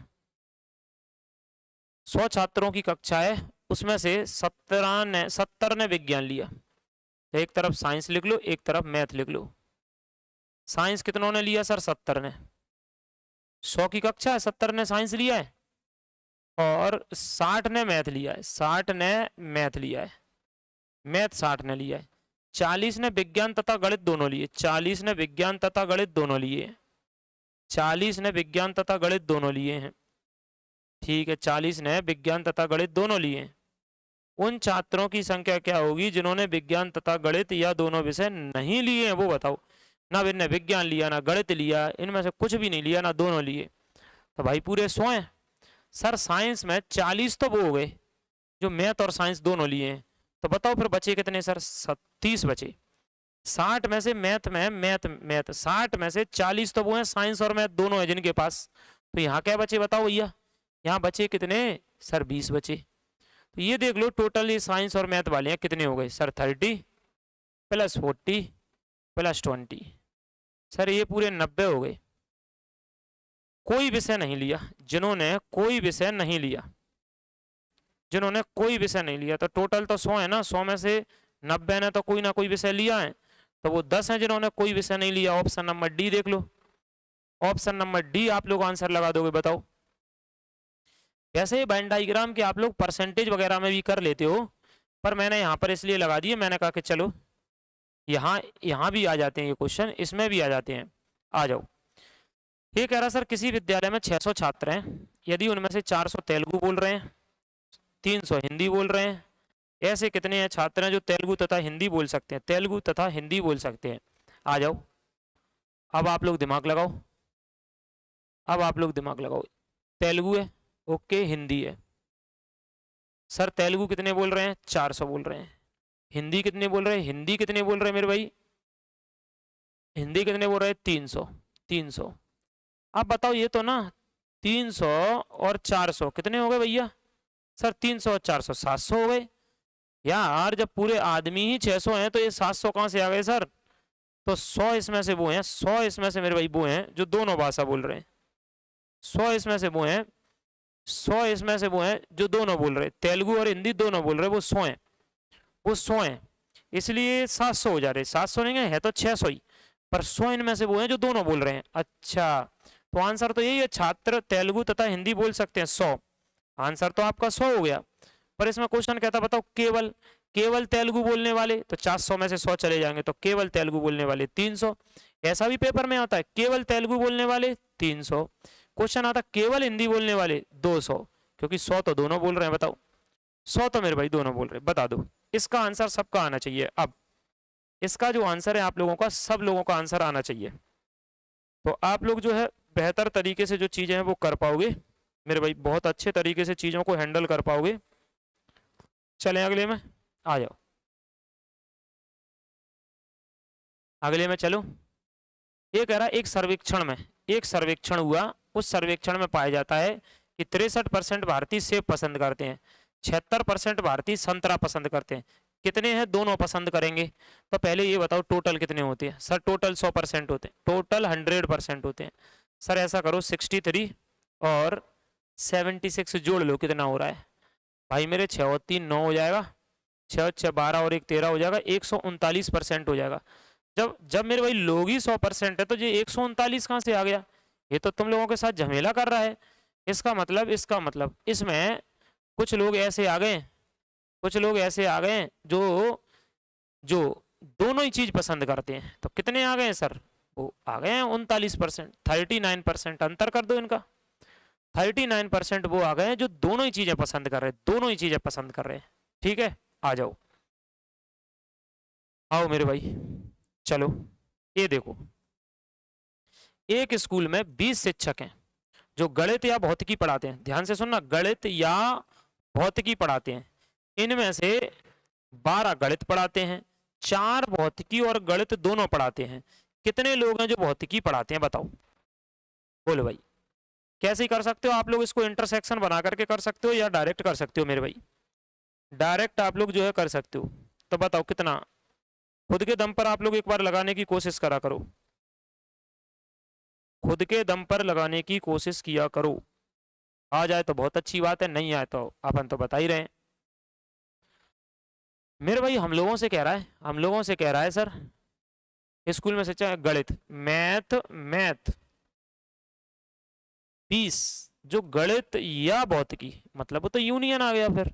100 छात्रों की कक्षा है, उसमें से 70 ने विज्ञान लिया, तो एक तरफ साइंस लिख लो, एक तरफ मैथ लिख लो। साइंस कितनों ने लिया सर, 70 ने। 100 की कक्षा है, 70 ने साइंस लिया है और 60 ने मैथ लिया है, 60 ने मैथ लिया है, मैथ 60 ने लिया है। 40 ने विज्ञान तथा गणित दोनों लिए, 40 ने विज्ञान तथा गणित दोनों लिए, 40 ने विज्ञान तथा गणित दोनों लिए हैं, ठीक है। 40 ने विज्ञान तथा गणित दोनों लिए हैं। उन छात्रों की संख्या क्या होगी जिन्होंने विज्ञान तथा गणित या दोनों विषय नहीं लिए हैं, वो बताओ। ना इनने विज्ञान लिया, ना गणित लिया, इनमें से कुछ भी नहीं लिया, ना दोनों लिए, तो भाई पूरे 100 हैं। सर साइंस में 40 तो वो हो गए जो मैथ और साइंस दोनों लिए हैं, तो बताओ फिर बचे कितने सर, 30 बचे। 60 में से मैथ में मैथ मैथ 60 में से 40 तो वो हैं साइंस और मैथ दोनों है जिनके पास, तो यहाँ क्या बचे बताओ भैया, यहाँ बचे कितने सर, 20 बचे। तो ये देख लो टोटल ये साइंस और मैथ वाले हैं कितने हो गए सर, 30 प्लस 40 प्लस 20, सर ये पूरे 90 हो गए। कोई विषय नहीं लिया, जिन्होंने कोई विषय नहीं लिया, जिन्होंने कोई विषय नहीं लिया, तो टोटल तो 100 है ना, 100 में से 90 ने तो कोई ना कोई विषय लिया है, तो वो 10 है जिन्होंने कोई विषय नहीं लिया। ऑप्शन नंबर डी देख लो, ऑप्शन नंबर डी आप लोग आंसर लगा दोगे। बताओ वैसे वेन डायग्राम के आप लोग परसेंटेज वगैरह में भी कर लेते हो, पर मैंने यहाँ पर इसलिए लगा दिए, मैंने कहा कि चलो यहाँ भी आ जाते हैं ये क्वेश्चन, इसमें भी आ जाते हैं, आ जाओ। ये कह रहा सर किसी विद्यालय में 600 छात्र हैं, यदि उनमें से 400 तेलुगु बोल रहे हैं, 300 हिंदी बोल रहे हैं। ऐसे कितने हैं छात्र हैं जो तेलुगु तथा हिंदी बोल सकते हैं, तेलुगु तथा हिंदी बोल सकते हैं? आ जाओ, अब आप लोग दिमाग लगाओ, अब आप लोग दिमाग लगाओ। तेलुगु है, ओके, हिंदी है। सर तेलुगु कितने बोल रहे हैं? 400 बोल रहे हैं। हिंदी कितने बोल रहे हैं? हिंदी कितने बोल रहे हैं मेरे भाई? हिंदी कितने बोल रहे हैं? 300। 300। अब बताओ ये तो ना 300 और 400 कितने हो गए भैया? सर 300 और 400 700 हो गए यार। जब पूरे आदमी ही 600 हैं तो ये 700 कहां से आ गए सर? तो 100 इसमें से वो हैं, 100 इसमें से मेरे भाई वो हैं जो दोनों भाषा बोल रहे हैं। 100 इसमें से वो हैं, 100 इसमें से वो हैं जो दोनों बोल रहे हैं, तेलुगु और हिंदी दोनों बोल रहे हैं, वो 100 हैं, वो 100 हैं। इसलिए 700 हो जा रहे, 700 नहीं है तो 600 ही, पर 100 इनमें से वो हैं जो दोनों बोल रहे हैं। अच्छा, तो आंसर तो यही है, छात्र तेलुगु तथा हिंदी बोल सकते हैं 100। आंसर तो आपका 100 हो गया। पर इसमें क्वेश्चन कहता बताओ केवल, केवल तेलुगु बोलने वाले, तो 400 में से 100 चले जाएंगे, तो केवल तेलुगु बोलने वाले 300। ऐसा भी पेपर में आता है, केवल तेलुगु बोलने वाले 300। क्वेश्चन आता केवल हिंदी बोलने वाले 200, क्योंकि 100 तो दोनों बोल रहे हैं। बताओ 100 तो मेरे भाई दोनों बोल रहे हैं, बता दो। इसका आंसर सबका आना चाहिए। अब इसका जो आंसर है आप लोगों का, सब लोगों का आंसर आना चाहिए, तो आप लोग जो है बेहतर तरीके से जो चीजें हैं वो कर पाओगे मेरे भाई, बहुत अच्छे तरीके से चीजों को हैंडल कर पाओगे। चलें अगले में, आ जाओ अगले में चलो। ये कह रहा एक सर्वेक्षण में, एक सर्वेक्षण हुआ, उस सर्वेक्षण में पाया जाता है कि 63% भारतीय सेब पसंद करते हैं, 76% भारतीय संतरा पसंद करते हैं, कितने हैं दोनों पसंद करेंगे? तो पहले ये बताओ टोटल कितने होते हैं? सर टोटल 100% होते हैं, टोटल 100% होते हैं। सर ऐसा करो 63 और 76 जोड़ लो, कितना हो रहा है भाई मेरे? 6 और 3 9 हो जाएगा, 6 6 12 और 1 13 हो जाएगा, 139% हो जाएगा। जब जब मेरे भाई लोग ही 100% है तो ये 139 कहाँ से आ गया? ये तो तुम लोगों के साथ झमेला कर रहा है। इसका मतलब इसमें कुछ लोग ऐसे आ गए, कुछ लोग ऐसे आ गए जो जो दोनों ही चीज पसंद करते हैं। तो कितने आ गए सर? वो आ गए हैं 39%, 39% अंतर कर दो इनका। 39% वो आ गए हैं जो दोनों ही चीजें पसंद कर रहे हैं, दोनों ही चीजें पसंद कर रहे हैं। ठीक है, आ जाओ, आओ मेरे भाई, चलो ये देखो, एक स्कूल में 20 शिक्षक हैं जो गणित या भौतिकी पढ़ाते हैं। ध्यान से सुनना, गणित या भौतिकी पढ़ाते हैं। इनमें से 12 गणित पढ़ाते हैं, 4 भौतिकी और गणित दोनों पढ़ाते हैं। कितने लोग हैं जो भौतिकी पढ़ाते हैं? बताओ, बोलो भाई। कैसे कर सकते हो आप लोग इसको? इंटरसेक्शन बना करके कर सकते हो या डायरेक्ट कर सकते हो मेरे भाई? डायरेक्ट आप लोग जो है कर सकते हो। तो बताओ कितना? खुद के दम पर आप लोग एक बार लगाने की कोशिश करा करो, खुद के दम पर लगाने की कोशिश किया करो। आ जाए तो बहुत अच्छी बात है, नहीं आए तो अपन तो बता ही रहे हैं। मेरे भाई हम लोगों से कह रहा है, हम लोगों से कह रहा है सर स्कूल में से गणित, मैथ, मैथ 20, जो गणित या भौतिकी, मतलब वो तो यूनियन आ गया, फिर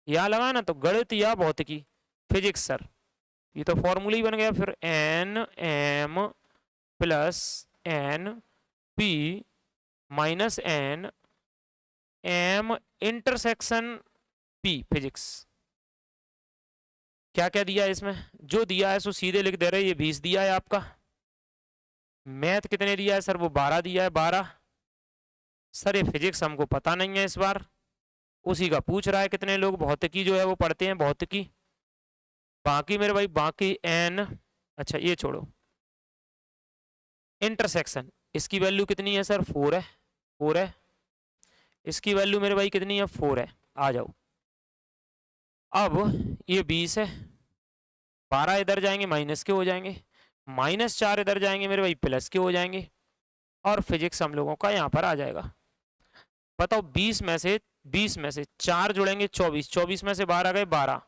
यहाँ लगा ना, तो गणित या भौतिकी। फिजिक्स सर, ये तो फॉर्मूला ही बन गया फिर, N M plus N P minus N M intersection P physics. क्या क्या दिया है इसमें? जो दिया है सो सीधे लिख दे रहे, ये 20 दिया है आपका। मैथ कितने दिया है सर? वो 12 दिया है, 12। सर ये फिजिक्स हमको पता नहीं है इस बार, उसी का पूछ रहा है कितने लोग भौतिकी जो है वो पढ़ते हैं, भौतिकी। बाकी मेरे भाई बाकी एन, अच्छा ये छोड़ो, इंटरसेक्शन इसकी वैल्यू कितनी है सर? 4 है, 4 है। इसकी वैल्यू मेरे भाई कितनी है? 4 है। आ जाओ, अब ये 20 है, 12 इधर जाएंगे माइनस के हो जाएंगे, -4 इधर जाएंगे मेरे भाई प्लस के हो जाएंगे, और फिजिक्स हम लोगों का यहाँ पर आ जाएगा। बताओ 20 में से 4 जुड़ेंगे 24, 24 में से 12 गए 12,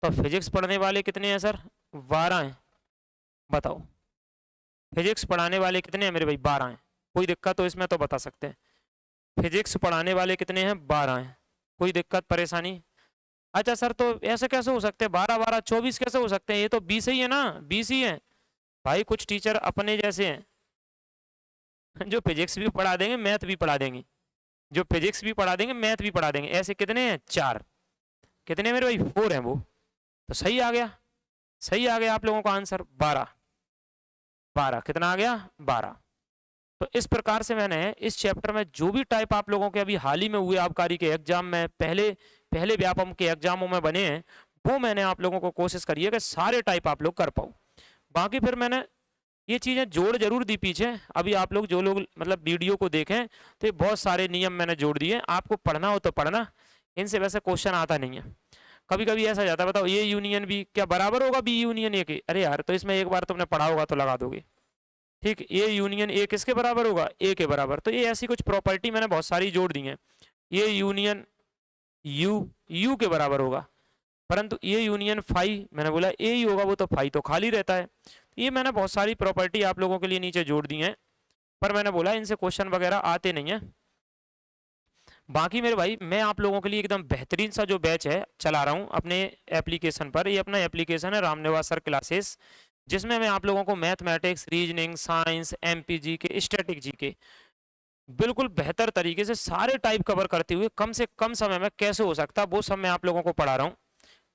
तो फिजिक्स पढ़ने वाले कितने हैं सर? 12 हैं। बताओ फिजिक्स पढ़ाने वाले कितने हैं मेरे भाई? 12 हैं। कोई दिक्कत तो इसमें तो बता सकते हैं, फिजिक्स पढ़ाने वाले कितने हैं? 12 हैं। कोई दिक्कत परेशानी? अच्छा सर तो ऐसे कैसे हो सकते हैं? 12 12 24 कैसे हो सकते हैं? ये तो 20 ही है ना, 20 ही है भाई। कुछ टीचर अपने जैसे हैं जो फिजिक्स भी पढ़ा देंगे मैथ भी पढ़ा देंगे, जो फिजिक्स भी पढ़ा देंगे, मैथ भी पढ़ा देंगे। ऐसे कितने हैं? 4। कितने मेरे भाई? 4 हैं वो। तो सही आ गया, सही आ गया आप लोगों का आंसर 12। 12 कितना आ गया? 12। तो इस प्रकार से मैंने इस चैप्टर में जो भी टाइप आप लोगों के अभी हाल ही में हुए आबकारी के एग्जाम में, पहले पहले व्यापम के एग्जामों में बने हैं, वो मैंने आप लोगों को कोशिश करी है कि सारे टाइप आप लोग कर पाओ। बाकी फिर मैंने ये चीजें जोड़ जरूर दी पीछे। अभी आप लोग जो लोग मतलब वीडियो को देखें तो ये बहुत सारे नियम मैंने जोड़ दिए। आपको पढ़ना हो तो पढ़ना, इनसे वैसे क्वेश्चन आता नहीं है। कभी कभी ऐसा जाता है, बताओ ए यूनियन बी क्या बराबर होगा बी यूनियन ए के? अरे यार, तो इसमें एक बार तुमने पढ़ा होगा तो लगा दोगे। ठीक, ए यूनियन ए किसके बराबर होगा? ए के बराबर। तो ये ऐसी कुछ प्रॉपर्टी मैंने बहुत सारी जोड़ दी हैं। ये यूनियन यू, यू के बराबर होगा, परंतु ये यूनियन फाई मैंने बोला ए ही होगा, वो तो फाई तो खाली रहता है। ये मैंने बहुत सारी प्रॉपर्टी आप लोगों के लिए नीचे जोड़ दी हैं, पर मैंने बोला इनसे क्वेश्चन वगैरह आते नहीं है। बाकी मेरे भाई मैं आप लोगों के लिए एकदम बेहतरीन सा जो बैच है चला रहा हूँ अपने एप्लीकेशन पर। ये अपना एप्लीकेशन है रामनिवास सर क्लासेस, जिसमें मैं आप लोगों को मैथमेटिक्स, रीजनिंग, साइंस, एमपीजी के, स्टैटिक जी के बिल्कुल बेहतर तरीके से सारे टाइप कवर करते हुए कम से कम समय में कैसे हो सकता है वो सब मैं आप लोगों को पढ़ा रहा हूँ।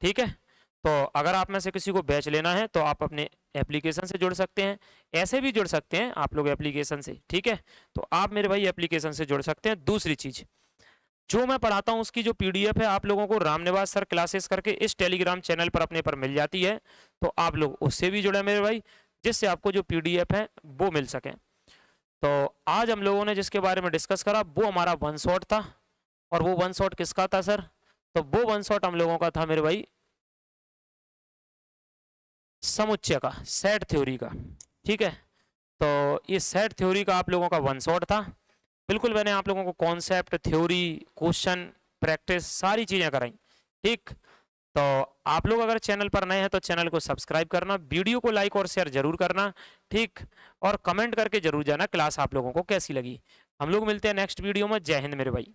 ठीक है, तो अगर आप में से किसी को बैच लेना है तो आप अपने एप्लीकेशन से जुड़ सकते हैं, ऐसे भी जुड़ सकते हैं आप लोग एप्लीकेशन से। ठीक है, तो आप मेरे भाई एप्लीकेशन से जुड़ सकते हैं। दूसरी चीज, जो मैं पढ़ाता हूँ उसकी जो पीडीएफ है आप लोगों को रामनिवास सर क्लासेस करके इस टेलीग्राम चैनल पर अपने पर मिल जाती है, तो आप लोग उससे भी जुड़े मेरे भाई, जिससे आपको जो पीडीएफ है वो मिल सके। तो आज हम लोगों ने जिसके बारे में डिस्कस करा वो हमारा वन शॉट था। और वो वन शॉट किसका था सर? तो वो वन शॉट हम लोगों का था मेरे भाई समुच्चय का, सेट थ्योरी का। ठीक है, तो ये सेट थ्योरी का आप लोगों का वन शॉट था। बिल्कुल मैंने आप लोगों को कॉन्सेप्ट, थ्योरी, क्वेश्चन, प्रैक्टिस सारी चीजें कराई। ठीक, तो आप लोग अगर चैनल पर नए हैं तो चैनल को सब्सक्राइब करना, वीडियो को लाइक और शेयर जरूर करना। ठीक, और कमेंट करके जरूर जाना क्लास आप लोगों को कैसी लगी। हम लोग मिलते हैं नेक्स्ट वीडियो में। जय हिंद मेरे भाई।